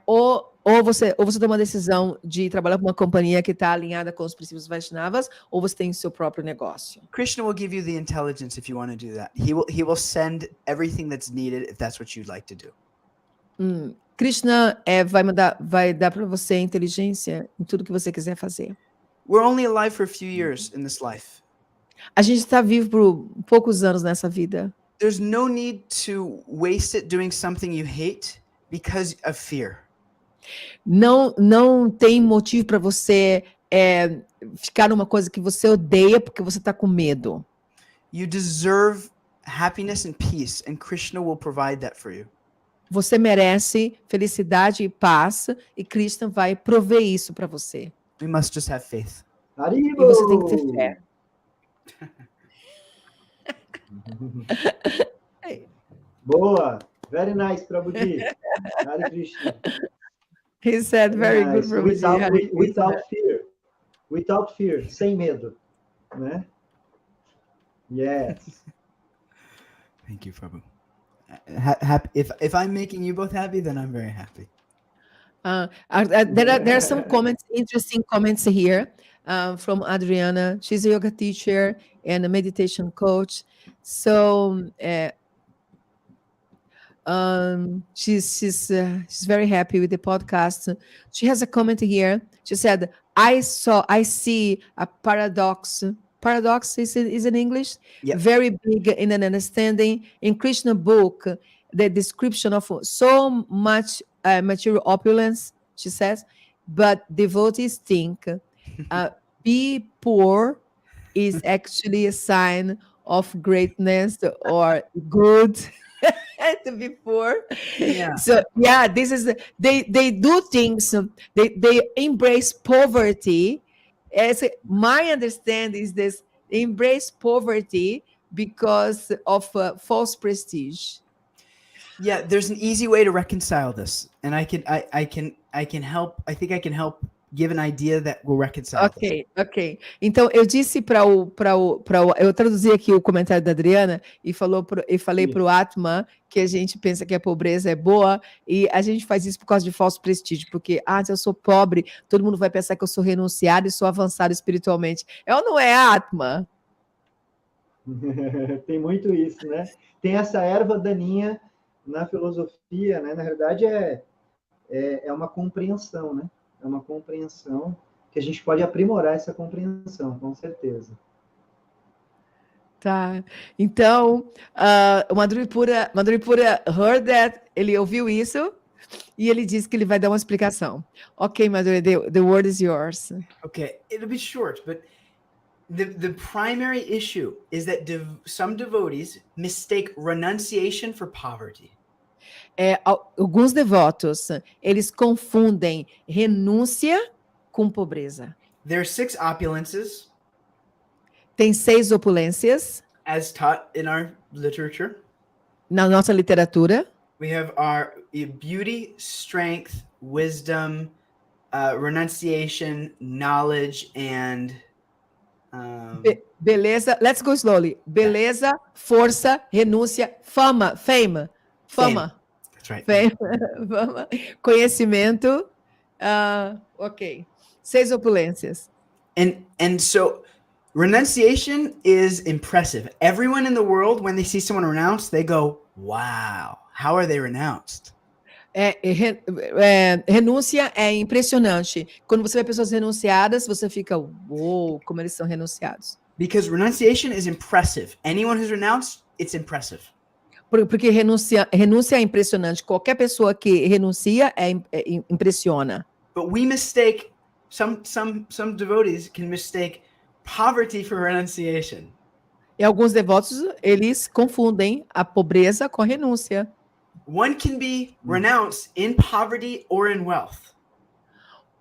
Ou você toma uma decisão de trabalhar para uma companhia que está alinhada com os princípios Vaishnavas, ou você tem o seu próprio negócio. Krishna will give you the intelligence if you want to do that. He will send everything that's needed if that's what you'd like to do. Krishna vai dar para você inteligência em tudo que você quiser fazer. We're only alive for a few years in this life. A gente está vivo por poucos anos nessa vida. There's no need to waste it doing something you hate because of fear. Não tem motivo para você ficar numa coisa que você odeia porque você está com medo. You deserve happiness and peace, and Krishna will provide that for you. Você merece felicidade e paz, e Krishna vai prover isso para você. We must just have faith. Haribo! E você tem que ter fé. Boa! Very nice, Prabhuji. Hare Krishna. He said very nice. Good, Prabhuji. Without fear. Without fear. Sem medo. Né? Yes. Thank you, Prabhu. If I'm making you both happy, then I'm very happy. There are some interesting comments here from Adriana. She's a yoga teacher and a meditation coach. So she's very happy with the podcast. She has a comment here. She said, I see a paradox. Paradox is in English. Yep. Very big in an understanding. In Krishna book, the description of so much material opulence, she says, but devotees think be poor is actually a sign of greatness or good. To be poor. Yeah. So yeah, this is they do things. They embrace poverty. As my understanding is this: they embrace poverty because of false prestige. Yeah, there's an easy way to reconcile this, and I can help. I think I can help give an idea that will reconcile. Ok. Então eu disse eu traduzi aqui o comentário da Adriana e falei para o Atma que a gente pensa que a pobreza é boa e a gente faz isso por causa de falso prestígio, porque se eu sou pobre, todo mundo vai pensar que eu sou renunciado e sou avançado espiritualmente. Ou não é, Atma? Tem muito isso, né? Tem essa erva daninha na filosofia, né? Na verdade é uma compreensão, né? É uma compreensão que a gente pode aprimorar essa compreensão, com certeza. Tá. Então, o Madhuri Pura heard that, ele ouviu isso e ele disse que ele vai dar uma explicação. Ok, Madhuri, the word is yours. Okay, it'll be short, but the primary issue is that some devotees mistake renunciation for poverty. Alguns devotos, eles confundem renúncia com pobreza. There are 6 opulences, Tem 6 opulências as taught in our literature. na nossa literatura. We have our beauty, strength, wisdom, renunciation, knowledge, and Beleza, let's go slowly. Beleza, força, renúncia, fama, fame. Fama. That's right. Fame, fama, conhecimento. Ok. 6 opulências. And so renunciation is impressive. Everyone in the world, when they see someone renounced, they go, wow, how are they renounced? Renúncia é impressionante. Quando você vê pessoas renunciadas, você fica, uou, como eles são renunciados. Because renunciation is impressive. Anyone who's renounced, it's impressive. Porque renúncia é impressionante. Qualquer pessoa que renuncia impressiona. But we mistake, some devotees can mistake poverty for renunciation. E alguns devotos, eles confundem a pobreza com a renúncia. One can be renounced in poverty or in wealth.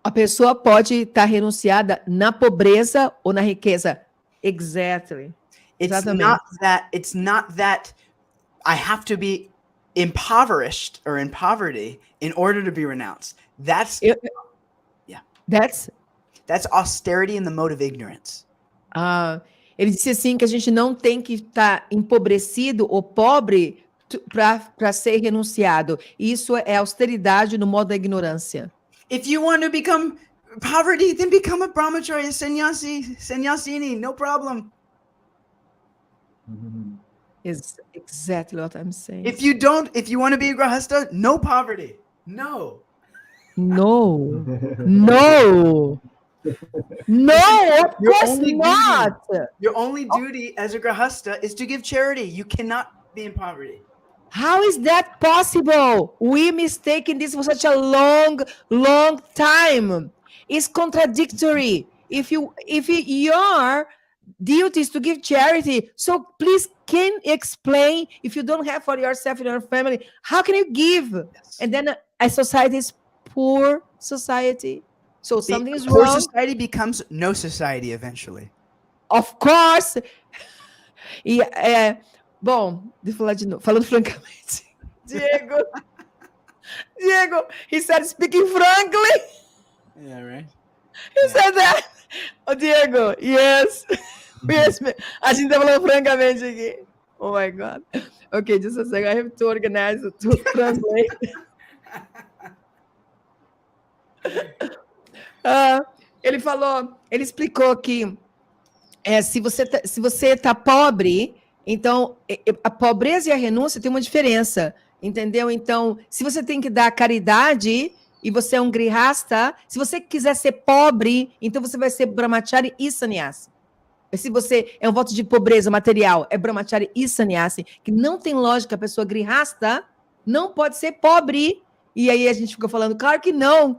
A pessoa pode estar renunciada na pobreza ou na riqueza. Exactly. Exatamente. It's not that I have to be impoverished or in poverty in order to be renounced. That's austerity in the mode of ignorance. Ele disse assim que a gente não tem que estar empobrecido ou pobre para ser renunciado. Isso é austeridade no modo da ignorância. If you want to become poverty, then become a brahmachari, a sannyasini, no problem. Is exactly what I'm saying. If you want to be a grahasta, no poverty. No. No. No. No, of course not. Your only duty as a grahasta is to give charity. You cannot be in poverty. How is that possible? We mistaken this for such a long time. It's contradictory. If your duty is to give charity, so please can explain, if you don't have for yourself and your family, how can you give? Yes. And then a society is poor society. So something is poor wrong. Society becomes no society eventually. Of course. E, bom, deixa eu falar de novo. Falando francamente. Diego, he said speaking frankly. Yeah, right? He said that. Oh, Diego, yes. Yes. A gente tá falando francamente aqui. Oh my God. Okay, just a second. I have to organize to translate. Ele explicou que se você tá pobre, então a pobreza e a renúncia tem uma diferença, entendeu? Então, se você tem que dar caridade e você é um grihasta, se você quiser ser pobre, então você vai ser brahmachari e sannyasi. Se você é um voto de pobreza material, é brahmachari e sannyasi, que não tem lógica, a pessoa grihasta não pode ser pobre. E aí a gente fica falando, claro que não.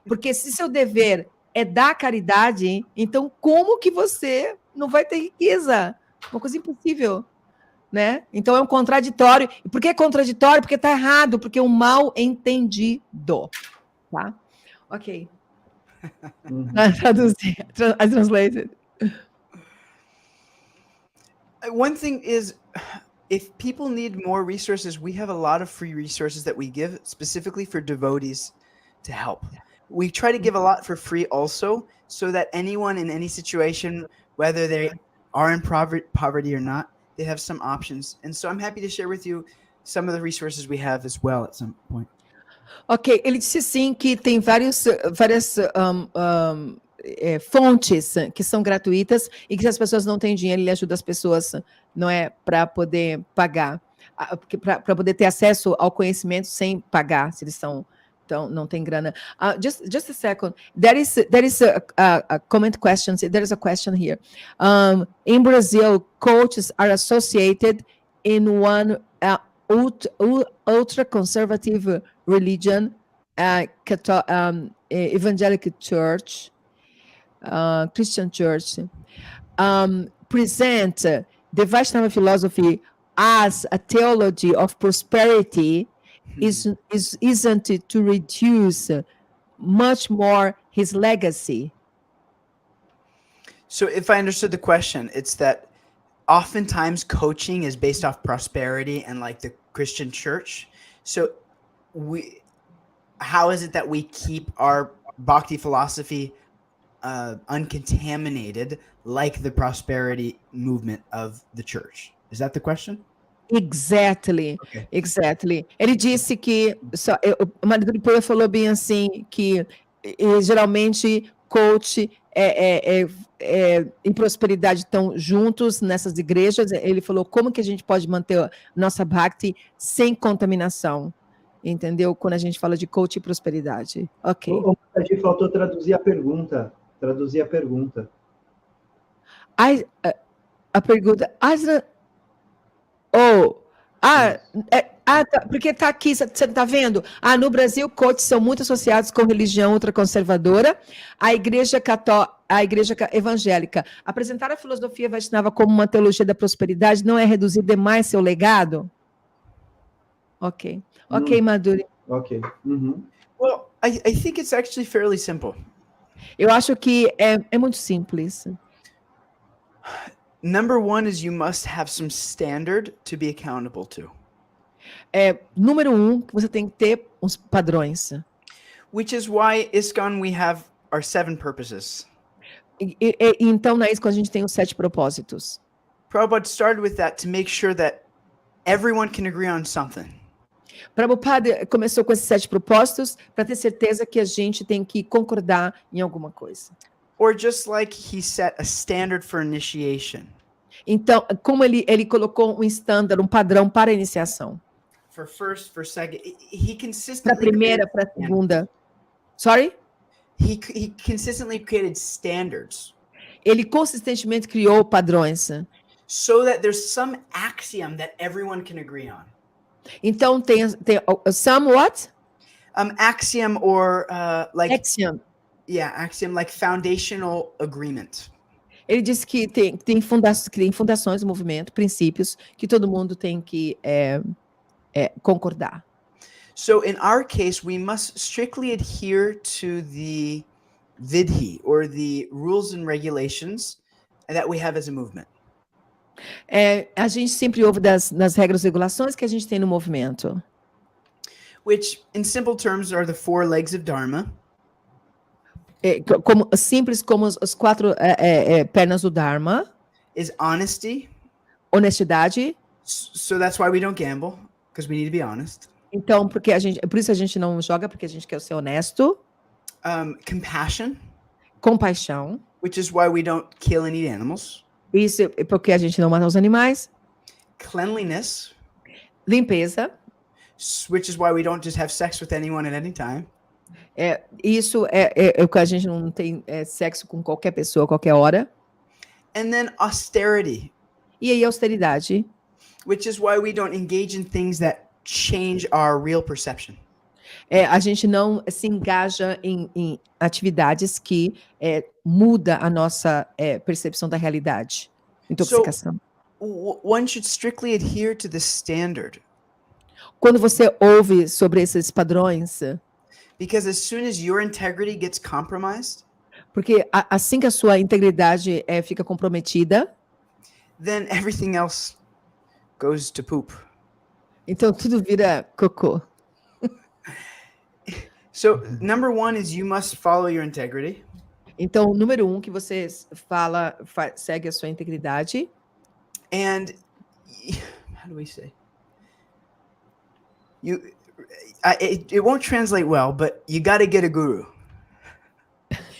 Porque se seu dever é dar caridade, então como que você não vai ter riqueza? Uma coisa impossível, né? Então é um contraditório. E por que é contraditório? Porque está errado, porque é um mal entendido. Tá? Ok. I translated. One thing is, if people need more resources, we have a lot of free resources that we give specifically for devotees to help. We try to give a lot for free also, so that anyone in any situation, whether they are in poverty or not, they have some options. And so I'm happy to share with you some of the resources we have as well at some point. Ok, ele disse sim que tem várias fontes que são gratuitas e que se as pessoas não têm dinheiro, ele ajuda as pessoas, não é, para poder pagar, para poder ter acesso ao conhecimento sem pagar, se eles são, então não tem grana. Just a second, there is a comment question. There is a question here. In Brazil, coaches are associated in one ultra conservative religion, evangelical church, Christian church, present the Vaishnava philosophy as a theology of prosperity. Isn't it to reduce much more his legacy. So if I understood the question, it's that oftentimes coaching is based off prosperity and like the Christian church. So how is it that we keep our bhakti philosophy uncontaminated like the prosperity movement of the church? Is that the question? Exactly, Okay. exactly. Ele disse que o Madhuri Pura falou bem assim que geralmente coach e prosperidade estão juntos nessas igrejas. Ele falou como que a gente pode manter nossa bhakti sem contaminação, entendeu? Quando a gente fala de coach e prosperidade. Ok. Mataji, faltou traduzir a pergunta. Traduzir a pergunta. A pergunta... Tá, porque está aqui, você está vendo? No Brasil, coaches são muito associados com religião ultraconservadora, a igreja evangélica. Apresentar a filosofia Vaishnava como uma teologia da prosperidade não é reduzir demais seu legado? Ok, Madhuri. Ok. Well, I think it's actually fairly simple. Eu acho que é muito simples. Number one is you must have some standard to be accountable to. Número 1, você tem que ter uns padrões. Which is why ISKCON we have our 7 purposes. Então, na ISKCON a gente tem os 7 propósitos. Prabhupada started with that to make sure that everyone can agree on something. Prabhupada começou com esses 7 propósitos para ter certeza que a gente tem que concordar em alguma coisa. Or just like he set a standard for initiation. Então, como ele colocou um standard, um padrão para a iniciação. For first, for second, he consistently Para a primeira, para a segunda. Sorry? He consistently created standards. Ele consistentemente criou padrões. So that there's some axiom that everyone can agree on. Então tem some what? Axiom or like axiom. Yeah, axiom like foundational agreement. Ele disse que tem fundações do movimento, princípios que todo mundo tem que concordar. So in our case, we must strictly adhere to the vidhi or the rules and regulations that we have as a movement. A gente sempre ouve das regras e regulações que a gente tem no movimento. Which, in simple terms, are the 4 legs of Dharma. Simples como as 4 pernas do Dharma. Is honesty. Honestidade. So that's why we don't gamble, because we need to be honest. Então, por isso a gente não joga, porque a gente quer ser honesto. Compassion. Compaixão. Which is why we don't kill and eat animals. Isso é porque a gente não mata os animais. Cleanliness. Limpeza. Which is why we don't just have sex with anyone at any time. Isso é o que a gente não tem sexo com qualquer pessoa, a qualquer hora. And then austerity. E aí austeridade. Which is why we don't engage in things that change our real perception. A gente não se engaja em atividades que muda a nossa percepção da realidade. Intoxicação. So, one should strictly adhere to the standard. Quando você ouve sobre esses padrões, because as soon as your integrity gets compromised, porque assim que a sua integridade fica comprometida, then everything else goes to poop. Então tudo vira cocô. So, number 1 is you must follow your integrity. Então, número 1 que você segue a sua integridade. And how do we say? It won't translate well, but you got to get a guru.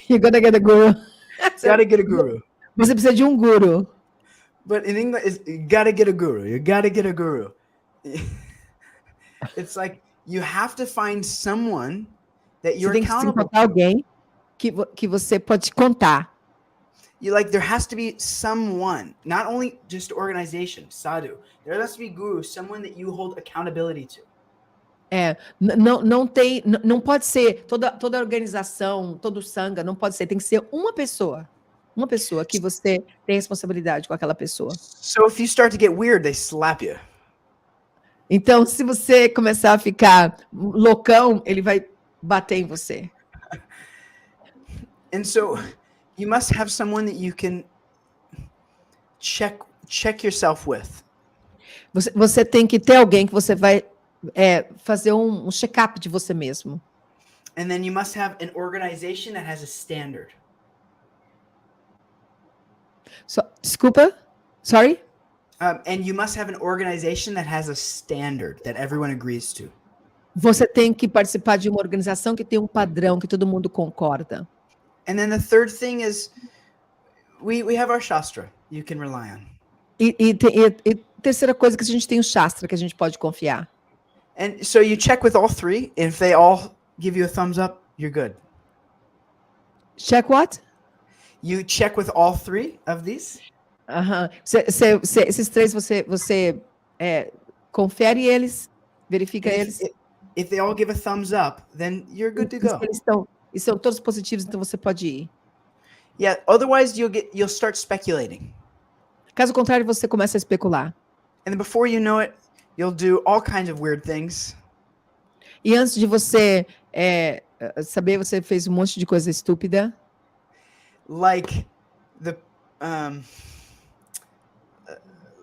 You gotta get a guru. You gotta get a guru. Você precisa de um guru. But in English, you gotta get a guru. You gotta get a guru. It's like you have to find someone that you're accountable to. Alguém que você pode contar. There has to be someone, not only just organization, sadhu. There has to be guru, someone that you hold accountability to. Não pode ser toda organização, todo sangha, não pode ser, tem que ser uma pessoa que você tem responsabilidade com aquela pessoa. So if you start to get weird, they slap you. Então, se você começar a ficar loucão, ele vai bater em você. And so you must have someone that you can check yourself with. Você tem que ter alguém que você vai fazer um check-up de você mesmo. And then you must have an organization that has a standard. Desculpa? Sorry? And you must have an organization that has a standard that everyone agrees to. Você tem que participar de uma organização que tem um padrão que todo mundo concorda. And then the third thing is we have our Shastra you can rely on. E terceira coisa que a gente tem o Shastra que a gente pode confiar. And so you check with all three. If they all give you a thumbs up, you're good. Check what? You check with all three of these. Esses três você confere eles, verifica eles. If they all give a thumbs up, then you're good to go. E são todos positivos, então você pode ir. Yeah. Otherwise, you'll start speculating. Caso contrário, você começa a especular. And then before you know it, you'll do all kinds of weird things. E antes de você saber, você fez um monte de coisa estúpida. Like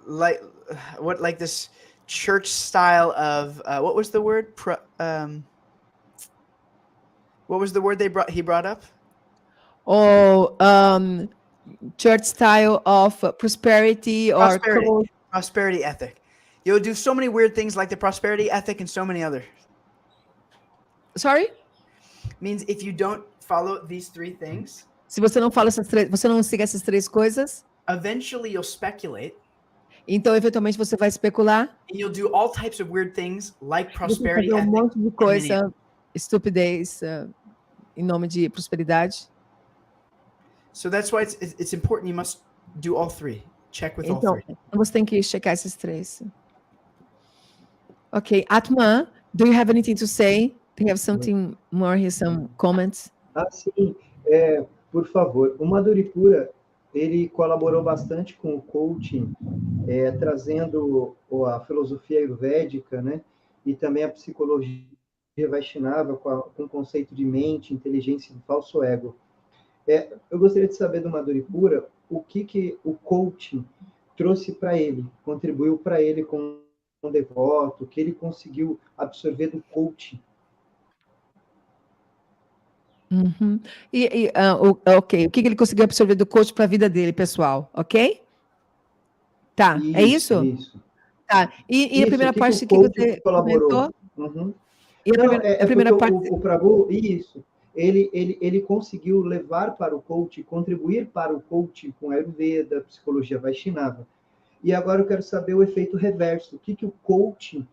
like this church style of what was the word? What was the word he brought up? Church style of prosperity or prosperity ethic. You'll do so many weird things like the prosperity ethic and so many others. Sorry? Means if you don't follow these three things, se você não fala você não siga essas três coisas, eventually you'll speculate. Então, eventualmente, você vai especular. And you'll do all types of weird things like prosperity ethic. Um monte de coisa, estupidez, em nome de prosperidade. So that's why it's important. You must do all three. Check with all three. Então, você tem que checar esses três. Okay, Atman, do you have anything to say? Do you have something more here, some comments? Sim. Por favor. O Madhuri Pura, ele colaborou bastante com o coaching, trazendo a filosofia ayurvédica, né? E também a psicologia Vaishnava com o conceito de mente, inteligência e falso ego. Eu gostaria de saber do Madhuri Pura o que o coaching trouxe para ele, contribuiu para ele como um devoto, o que ele conseguiu absorver do coaching. Uhum. Ok, o que ele conseguiu absorver do coach para a vida dele, pessoal, ok? Tá, é isso? Isso. Tá, e a primeira parte que você colaborou? Uhum. E a primeira parte... O Prabhu, isso, ele conseguiu levar para o coach, contribuir para o coach com a Ayurveda, psicologia Vaishnava. E agora eu quero saber o efeito reverso, o que o coaching,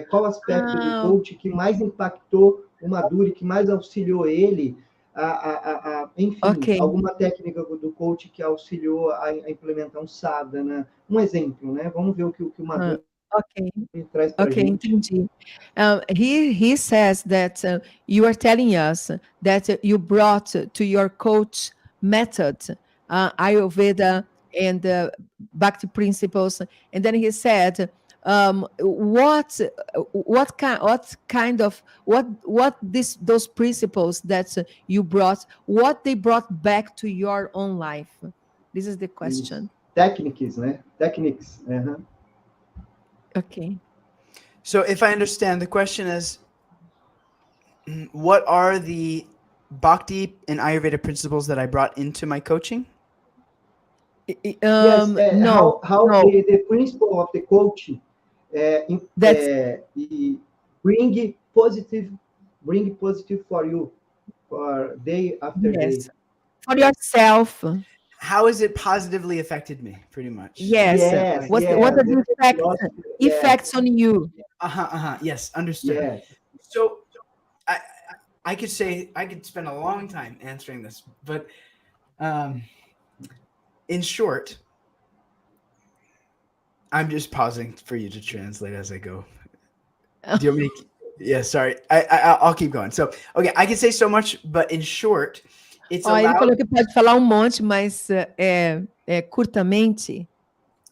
qual aspecto do coach que mais impactou o Madhuri, que mais auxiliou ele, enfim, alguma técnica do coach que auxiliou a implementar um sadhana, um exemplo, né? Vamos ver o que o Madhuri traz para a gente. Entendi. He says that you are telling us that you brought to your coach method Ayurveda and Bhakti principles, and then he said, what those principles that you brought, what they brought back to your own life? This is the question. Techniques, né? Techniques. Okay. So if I understand, the question is, what are the Bhakti and Ayurveda principles that I brought into my coaching? No. The principle of the coaching bring positive for you for day after day. For yourself. How has it positively affected me, pretty much? Yes. What are the effects on you? Yes, understood. Yes. So I could say, I could spend a long time answering this, but in short, I'm just pausing for you to translate as I go. Do you want me to, yeah, sorry. I'll keep going. So, okay, I can say so much, but in short, it's allowed... Ele falou que pode falar monte, mas curtamente.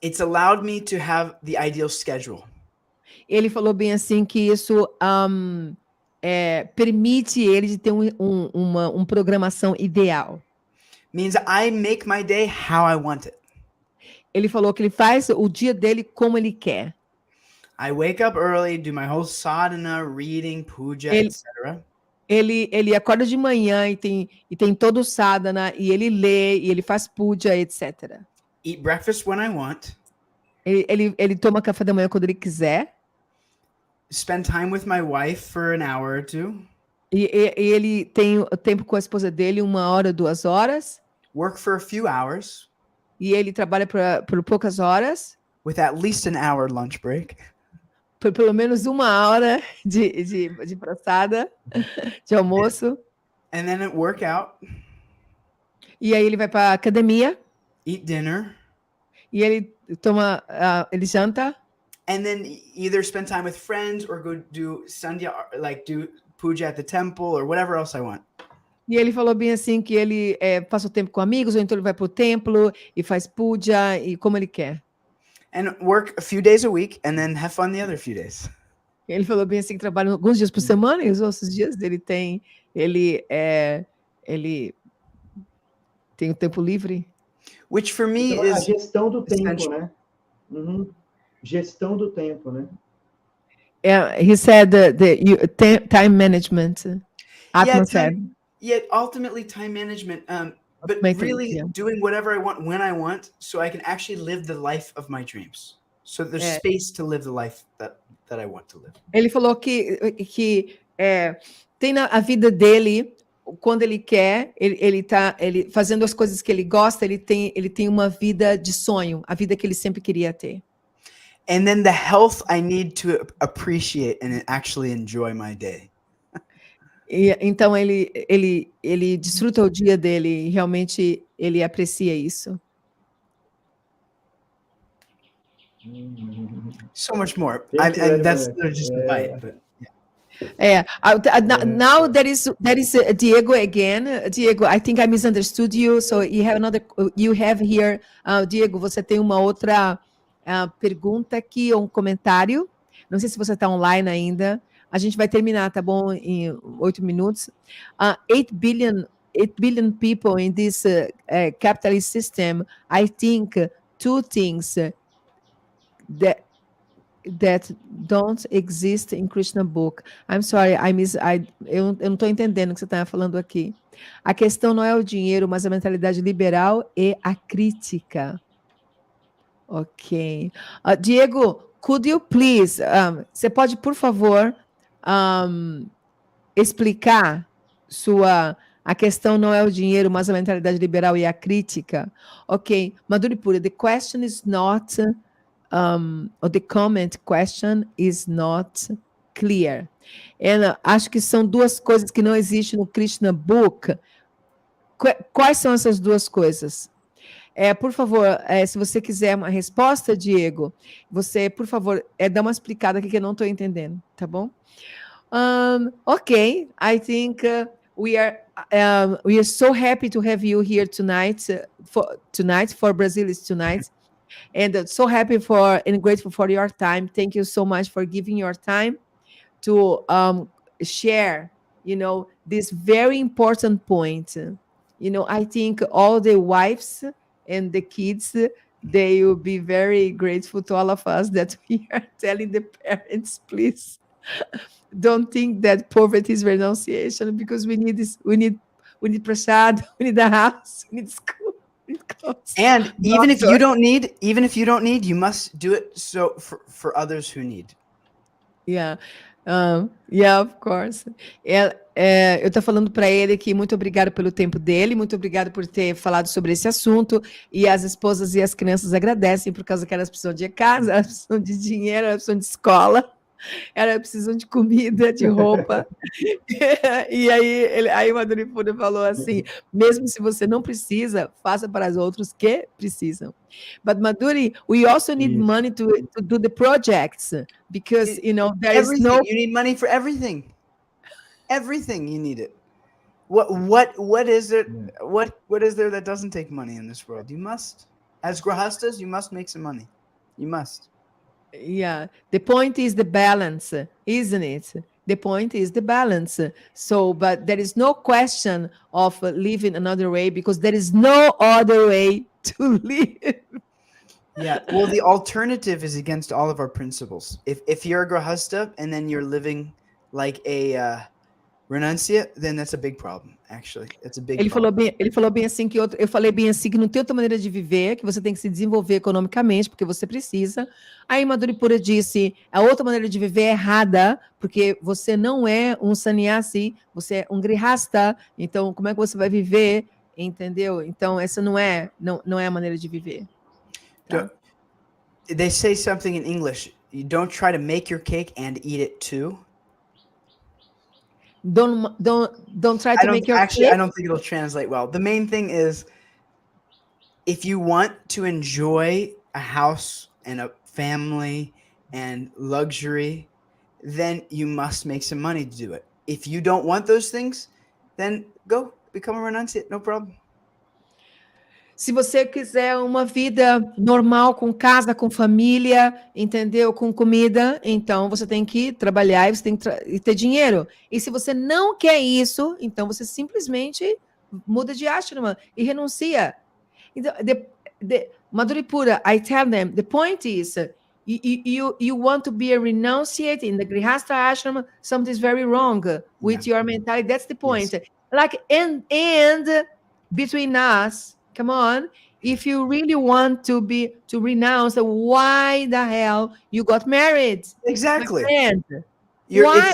It's allowed me to have the ideal schedule. Ele falou bem assim que isso permite ele de ter uma programação ideal. Means I make my day how I want it. Ele falou que ele faz o dia dele como ele quer. I wake up early, do my whole sadhana, reading, puja, etc. Ele acorda de manhã e tem todo o sadhana, e ele lê, e ele faz puja, etc. Eat breakfast when I want. Ele toma café da manhã quando ele quiser. Spend time with my wife for an hour or two. E ele tem o tempo com a esposa dele, 1 hora, 2 horas. Work for a few hours. E ele trabalha por poucas horas. With at least an hour lunch break. Por pelo menos 1 hora de praçada, de almoço. And then at workout. E aí ele vai para academia. Eat dinner. E ele ele janta. And then either spend time with friends or go do sandhya, like do puja at the temple or whatever else I want. E ele falou bem assim que ele passa o tempo com amigos, ou então ele vai para o templo e faz puja e como ele quer. And work a few days a week and then have fun the other few days. Ele falou bem assim que trabalha alguns dias por semana e os outros dias ele tem o tempo livre. Which for me então, is a gestão do tempo, né? Gestão do tempo, né? He said time management. Atma said. Yeah, ultimately time management. But really doing whatever I want when I want, so I can actually live the life of my dreams. So there's space to live the life that I want to live. Ele falou que tem a vida dele quando ele quer, ele fazendo as coisas que ele gosta, ele tem uma vida de sonho, a vida que ele sempre queria ter. And then the health I need to appreciate and actually enjoy my day. E, então ele desfruta o dia dele e realmente ele aprecia isso. So much more. And that's just a bite, but now there is Diego again. Diego, I think I misunderstood you. So you have here, Diego, você tem uma outra pergunta aqui, ou um comentário. Não sei se você está online ainda. A gente vai terminar, tá bom? Em 8 minutos. 8 billion people in this capitalist system. I think two things that don't exist in Krishna book. I'm sorry, eu não estou entendendo o que você está falando aqui. A questão não é o dinheiro, mas a mentalidade liberal e a crítica. Ok. Diego, could you please, você pode, por favor, explicar a questão não é o dinheiro, mas a mentalidade liberal e a crítica? Ok. Madhuri Pura, the question is not... or the comment question is not clear. Acho que são duas coisas que não existem no Krishna Book. Quais são essas duas coisas? Por favor, se você quiser uma resposta, Diego, você, por favor, dá uma explicada aqui que eu não estou entendendo, tá bom? Okay, I think we are so happy to have you here tonight. For Brazil is tonight. And so happy and grateful for your time. Thank you so much for giving your time to share, this very important point. I think all the wives and the kids, they will be very grateful to all of us that we are telling the parents, please, don't think that poverty is renunciation, because we need this. We need prasad, we need a house, we need school. And even if you don't need, you must do it for others who need. Yeah, of course. Eu estou falando para ele que muito obrigado pelo tempo dele, muito obrigado por ter falado sobre esse assunto, e as esposas e as crianças agradecem por causa que elas precisam de casa, elas precisam de dinheiro, elas precisam de escola, elas precisam de comida, de roupa. E aí Madhuri Pura falou assim, mesmo se você não precisa, faça para os outros que precisam. But Madhuri, we also need money to do the projects, because there is no... You need money for everything. Everything you need it. What is it? What is there that doesn't take money in this world? You must, as grahastas, you must make some money. You must. Yeah, the point is the balance, isn't it? The point is the balance. So, but there is no question of living another way because there is no other way to live. Yeah. Well, the alternative is against all of our principles. If you're a grahasta and then you're living like a renuncia, then that's a big problem. Actually, it's a big problem. Ele falou bem assim que eu falei bem assim que não tem outra maneira de viver, que você tem que se desenvolver economicamente, porque você precisa. Aí Madhuri Pura disse, a outra maneira de viver é errada, porque você não é um sannyasi, você é um grihasta, então como é que você vai viver, entendeu? Então essa não é a maneira de viver. Tá? They say something in English. You don't try to make your cake and eat it too. Don't try to make your actually, cake. I don't think it'll translate well. The main thing is, if you want to enjoy a house and a family and luxury, then you must make some money to do it. If you don't want those things, then go become a renunciate, no problem. Se você quiser uma vida normal, com casa, com família, entendeu? Com comida, então você tem que trabalhar e você tem que ter dinheiro. E se você não quer isso, então você simplesmente muda de ashrama e renuncia. Então, Madhuri Pura, I tell them, the point is, you want to be a renunciate in the Grihastha ashrama, something is very wrong with your mentality. That's the point. Yes. Like, and between us, come on, if you really want to renounce, why the hell you got married? Exactly. Why?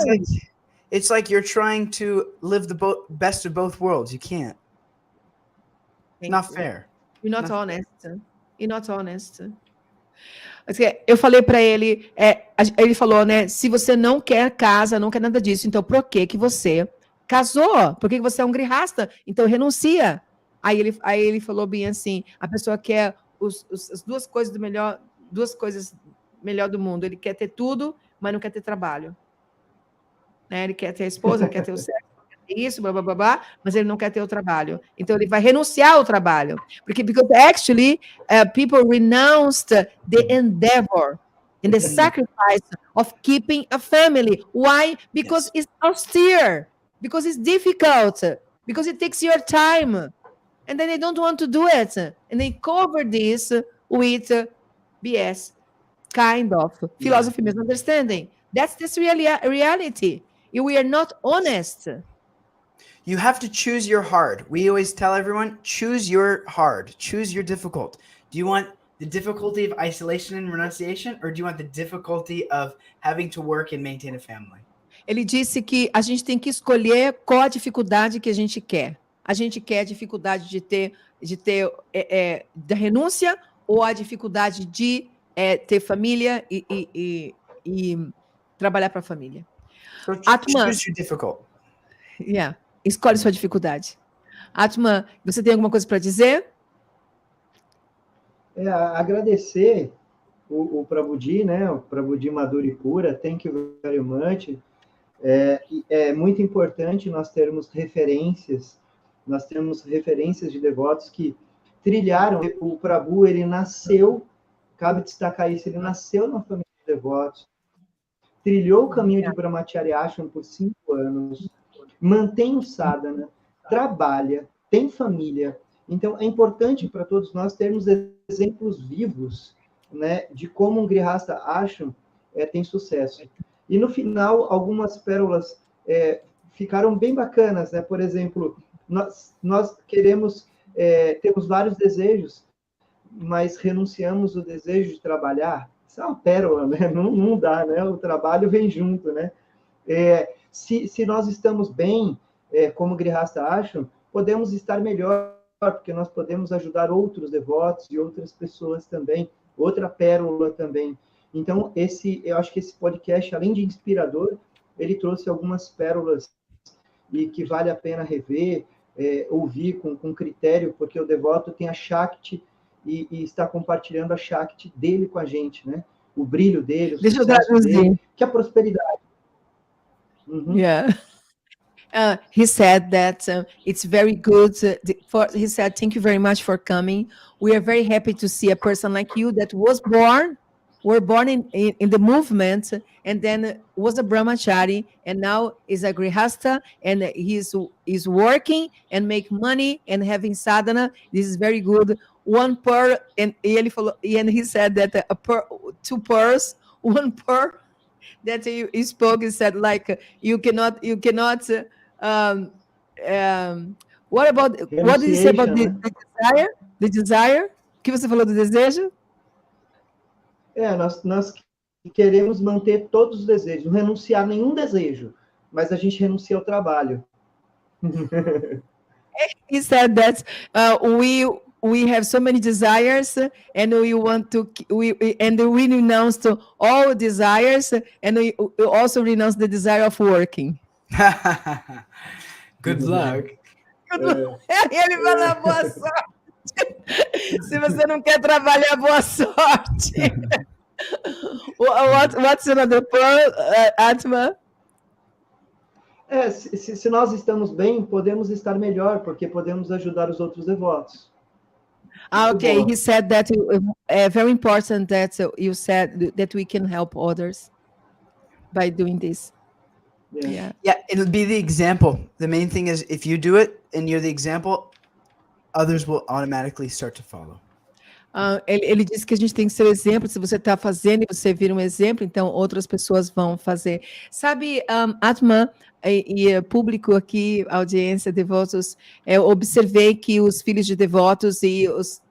It's like you're trying to live the best of both worlds. You can't. Not fair. You're not honest. You're not honest. Eu falei para ele, ele falou, né? Se você não quer casa, não quer nada disso, então por que você casou? Por que você é um grihasta? Então renuncia. Aí ele falou bem assim, a pessoa quer as duas coisas melhor do mundo. Ele quer ter tudo, mas não quer ter trabalho. Né? Ele quer ter a esposa, ele quer ter o sexo, isso, blá, blá, blá, blá, mas ele não quer ter o trabalho. Então, ele vai renunciar ao trabalho. Because actually, people renounced the endeavor and the sacrifice of keeping a family. Why? Because it's austere. Because it's difficult. Because it takes your time. And then they don't want to do it. And they cover this with BS, kind of philosophy misunderstanding. That's this reality. We are not honest. You have to choose your hard. We always tell everyone, choose your hard, choose your difficult. Do you want the difficulty of isolation and renunciation, or do you want the difficulty of having to work and maintain a family? Ele disse que a gente tem que escolher qual a dificuldade que a gente quer. A gente quer a dificuldade de ter da renúncia ou a dificuldade de ter família e trabalhar para a família. So choose your difficult. Yeah. Escolhe sua dificuldade. Atman, você tem alguma coisa para dizer? Agradecer o Prabhuji, né? O Prabhuji Madhuri Pura, thank you very much. É muito importante nós termos referências de devotos que trilharam. O Prabhu, ele nasceu, cabe destacar isso, ele nasceu na família de devotos, trilhou o caminho de Brahmacharya Ashram por 5 anos, mantém o sadhana, trabalha, tem família. Então, é importante para todos nós termos exemplos vivos, né, de como um Grihastha Ashram tem sucesso. E, no final, algumas pérolas ficaram bem bacanas, né? Por exemplo, nós queremos, temos vários desejos, mas renunciamos o desejo de trabalhar. Isso é uma pérola, né? Não dá, né? O trabalho vem junto, né? Se nós estamos bem, como Grihastha Ashram, podemos estar melhor, porque nós podemos ajudar outros devotos e outras pessoas também. Outra pérola também. Então, eu acho que esse podcast, além de inspirador, ele trouxe algumas pérolas e que vale a pena rever, ouvir com critério, porque o devoto tem a Shakti e está compartilhando a Shakti dele com a gente, né? O brilho dele, o sucesso dele, que é a prosperidade. Yeah. He said that it's very good. He said, thank you very much for coming. We are very happy to see a person like you that was born were born in the movement, and then was a brahmachari, and now is a grihasta, and he's working and make money and having sadhana. This is very good. One per, and he said that two pearls, one per that he spoke. He said like you cannot. Um, what did he say about Renunciation, né? the desire? The desire? O que você falou do desejo? Nós queremos manter todos os desejos, não renunciar a nenhum desejo, mas a gente renuncia ao trabalho. He said that we have so many desires, and we want to we renounce all desires, and we also renounce the desire of working. Good luck. Ele fala boa sorte. Se você não quer trabalhar, boa sorte. What's another pearl, Atma? Se nós estamos bem, podemos estar melhor, porque podemos ajudar os outros devotos. Okay, he said that very important that you said that we can help others by doing this. Yeah, it'll be the example. The main thing is if you do it and you're the example, others will automatically start to follow. Ele disse que a gente tem que ser o exemplo. Se você está fazendo e você vira um exemplo, então outras pessoas vão fazer. Sabe, Atma e público aqui, audiência, devotos, eu observei que os filhos de devotos e os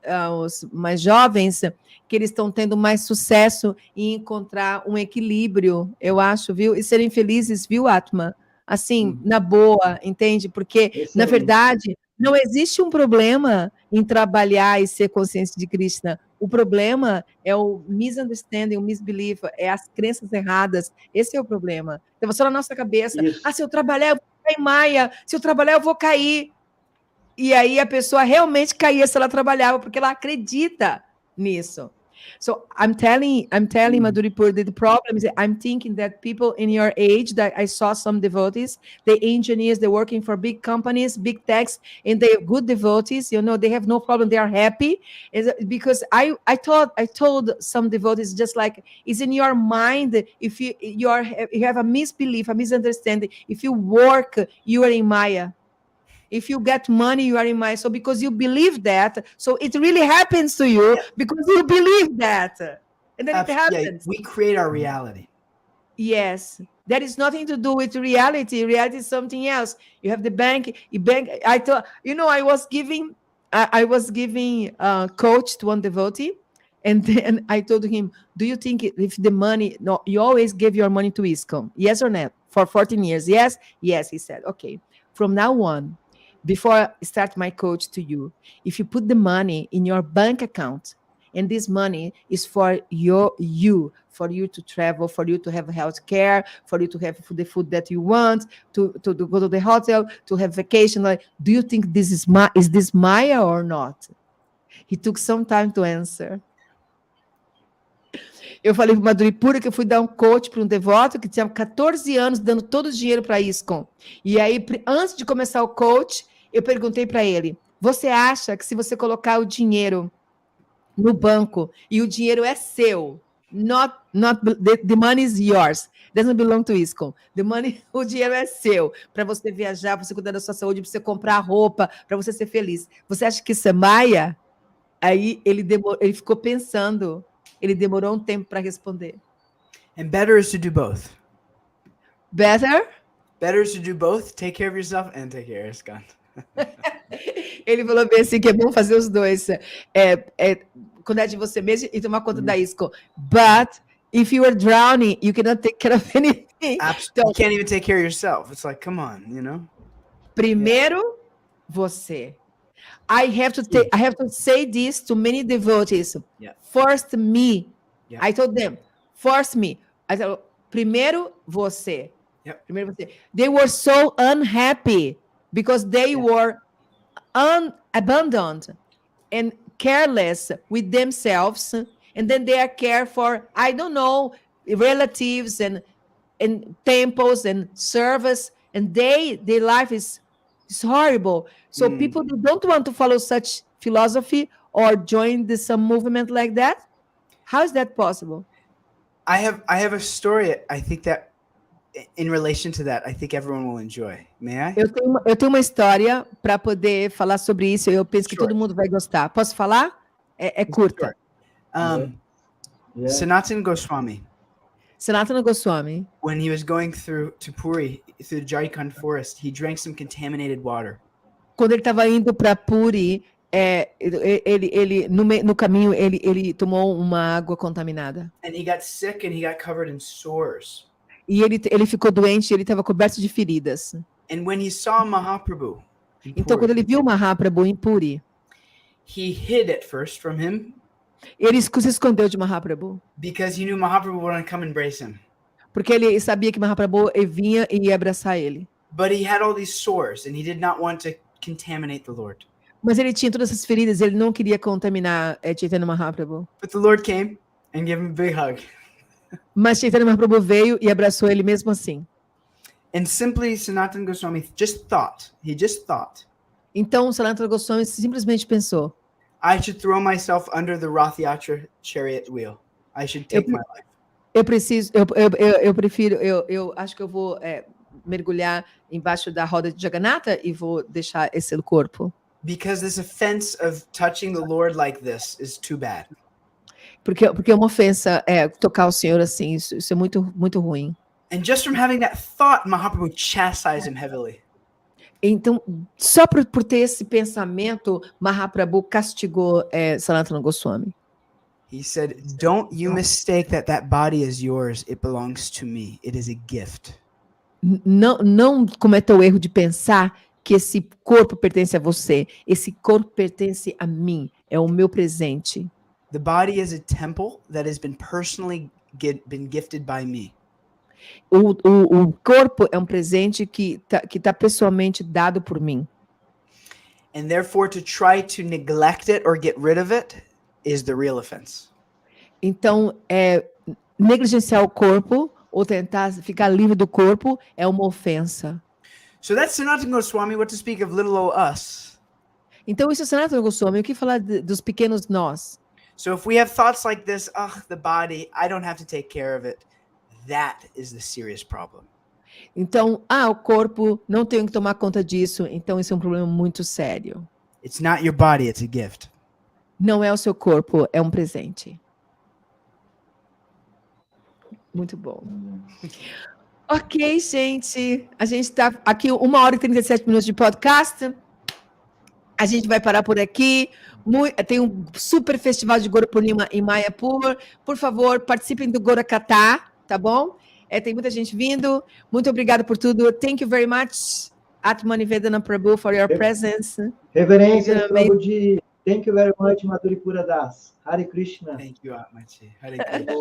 mais jovens, que eles estão tendo mais sucesso em encontrar um equilíbrio, eu acho, viu? E serem felizes, viu, Atma? Assim, na boa, entende? Porque, na verdade, não existe um problema em trabalhar e ser consciente de Krishna. O problema é o misunderstanding, o misbelief, é as crenças erradas. Esse é o problema. Então, só na nossa cabeça, se eu trabalhar, eu vou cair em Maia. Se eu trabalhar, eu vou cair. E aí a pessoa realmente caía se ela trabalhava, porque ela acredita nisso. So I'm telling Madhuri Pura that the problem is that I'm thinking that people in your age, that I saw some devotees, the engineers, they're working for big companies, big techs, and they're good devotees, you know, they have no problem, they are happy. Because I told some devotees, just like, it's in your mind, if you have a misbelief, a misunderstanding, if you work, you are in Maya. If you get money, you are in Maya. So because you believe that, so it really happens to you because you believe that. And then it happens. Yeah, we create our reality. Yes. That is nothing to do with reality. Reality is something else. You have the bank. I thought, I was giving coach to one devotee. And then I told him, do you think if the money, no, you always give your money to ISKCON? Yes or no? For 14 years. Yes? Yes, he said. Okay. From now on, before I start my coach to you, if you put the money in your bank account, and this money is for you, for you to travel, for you to have health care, for you to have the food that you want, to go to the hotel, to have vacation. Like, do you think this is this Maya or not? He took some time to answer. Eu falei para o Madhuri Pura que eu fui dar um coach para um devoto que tinha 14 anos dando todo o dinheiro para a ISKCON. E aí, antes de começar o coach, eu perguntei para ele, você acha que se você colocar o dinheiro no banco e o dinheiro é seu, the money is yours, doesn't belong to ISKCON, o dinheiro é seu, para você viajar, para você cuidar da sua saúde, para você comprar roupa, para você ser feliz. Você acha que isso é Maya? Aí ele ficou pensando. Ele demorou um tempo para responder. And better is to do both. Better? Better is to do both. Take care of yourself and take care of ISKCON. Ele falou bem assim que é bom fazer os dois. Cuidar de você mesmo e tomar conta da ISKCON. But if you are drowning, you cannot take care of anything. Absolutely. You can't even take care of yourself. It's like, come on, you know? Primeiro, você. I have to say this to many devotees. Yeah. First me. Yeah. I told them, first me. I told, primeiro você. Yep. Primeiro você. They were so unhappy because they were abandoned and careless with themselves, and then they are care for, I don't know, relatives and temples and service, and their life is horrible. So people who don't want to follow such philosophy or join some movement like that, how is that possible? I have a story. I think that in relation to that, I think everyone will enjoy. May I? Eu tenho uma história para poder falar sobre isso. Eu penso que todo mundo vai gostar. Posso falar? É curta. Sure. Yeah. Sanatana Goswami, Sanatana Goswami, when he was going through to Puri, through the Jharkhand forest, he drank some contaminated water. quando ele estava indo para Puri, ele no caminho ele tomou uma água contaminada. And he got sick and he got covered in sores. E ele ficou doente, ele estava coberto de feridas. And when he saw Mahaprabhu, in Então, Puri, quando ele viu Mahaprabhu em Puri, he hid at first from him ele se escondeu de Mahaprabhu, because he knew Mahaprabhu would come embrace him. porque ele sabia que Mahaprabhu vinha e ia abraçar ele. But he had all these sores and he did not want to contaminate the Lord. Mas ele tinha todas essas feridas, ele não queria contaminar Chaitanya Mahaprabhu. But the Lord came and gave him a big hug. Mas Chaitanya Mahaprabhu veio e abraçou ele mesmo assim. And simply Sanatana Goswami he just thought, Então, Sanatana Goswami simplesmente pensou: I should throw myself under the Rath Yatra chariot wheel. I should take my life. Eu acho que eu vou mergulhar embaixo da roda de Jagannatha e vou deixar esse corpo. Because this offense of touching the Lord like this is too bad. Porque é uma ofensa tocar o Senhor assim, isso é muito, muito ruim. And just from having that thought, Mahaprabhu chastised him heavily. Então, só por ter esse pensamento, Mahaprabhu castigou Sanatana Goswami. He said, don't you mistake that body is yours. It belongs to me. It is a gift. Não cometa o erro de pensar que esse corpo pertence a você. Esse corpo pertence a mim. É o meu presente. The body is a temple that has been personally been gifted by me. O corpo é um presente que tá pessoalmente dado por mim. And therefore, to try to neglect it or get rid of it is the real offense. Então, negligenciar o corpo ou tentar ficar livre do corpo é uma ofensa. So that's Sanatana Goswami. What to speak of little o us? Então, isso é Sanatana Goswami. O que falar dos pequenos nós? So if we have thoughts like this, the body, I don't have to take care of it. That is the serious problem. Então, o corpo, não tenho que tomar conta disso. Então, isso é um problema muito sério. It's not your body, it's a gift. Não é o seu corpo, é um presente. Muito bom. Ok, gente. A gente está aqui 1h e 37 minutos de podcast. A gente vai parar por aqui. Tem um super festival de Gora Purnima em Mayapur. Por favor, participem do Gora Katha, tá bom? Tem muita gente vindo. Muito obrigada por tudo. Thank you very much, Atmani Vedana Prabhu, for your presence. Reverência, Prabhuji. Thank you very much, Madhuri Pura Das. Hare Krishna. Thank you, Atmaji. Hare Krishna.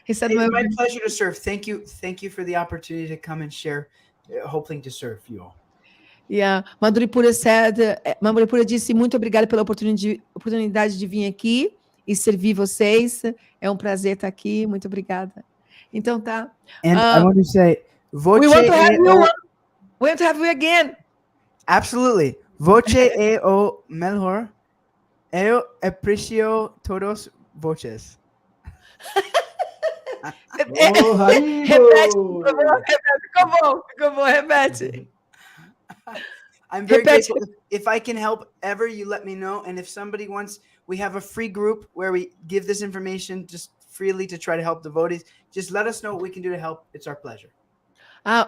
It's my pleasure to serve. Thank you for the opportunity to come and share, hoping to serve you all. Yeah. Madhuri Pura disse muito obrigada pela oportunidade de vir aqui e servir vocês. É um prazer estar aqui. Muito obrigada. Então tá. And I want to say, we want to have you again. Absolutely. Voce é o melhor. Eu aprecio todos voces. Repete, por favor. Ficou bom, repete. I'm very grateful. If I can help ever, you let me know. And if somebody wants, we have a free group where we give this information just freely to try to help devotees. Just let us know what we can do to help. It's our pleasure.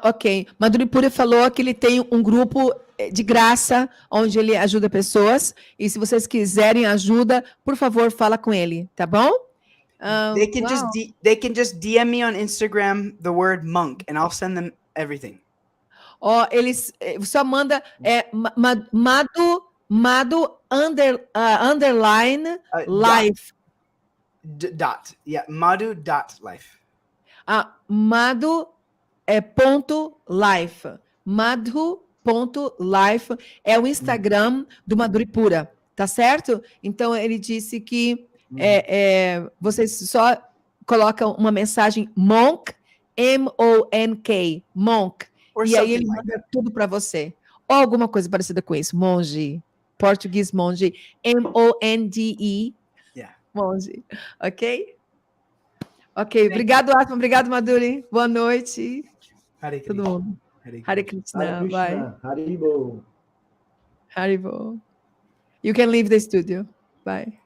Ok. Madhuri Pura falou que ele tem um grupo de graça onde ele ajuda pessoas. E se vocês quiserem ajuda, por favor, fala com ele, tá bom? They can just DM me on Instagram the word monk, and I'll send them everything. Eles só manda Madu underline life. Madhu.life. Madhu ponto life. Madhu.life é o Instagram do Madhuri Pura, tá certo? Então ele disse que vocês só colocam uma mensagem monk, M-O-N-K, monk, e aí ele manda tudo para você. Ou alguma coisa parecida com isso, monge, português monge, M-O-N-D-E, monge, ok? Ok, obrigado, Atma. Obrigado, Madhuri. Boa noite. Hare Todo Krishna. mundo. Hare Hare Krishna. Hare Krishna. Bye. Krishna, Haribo. Haribo. You can leave the studio. Bye.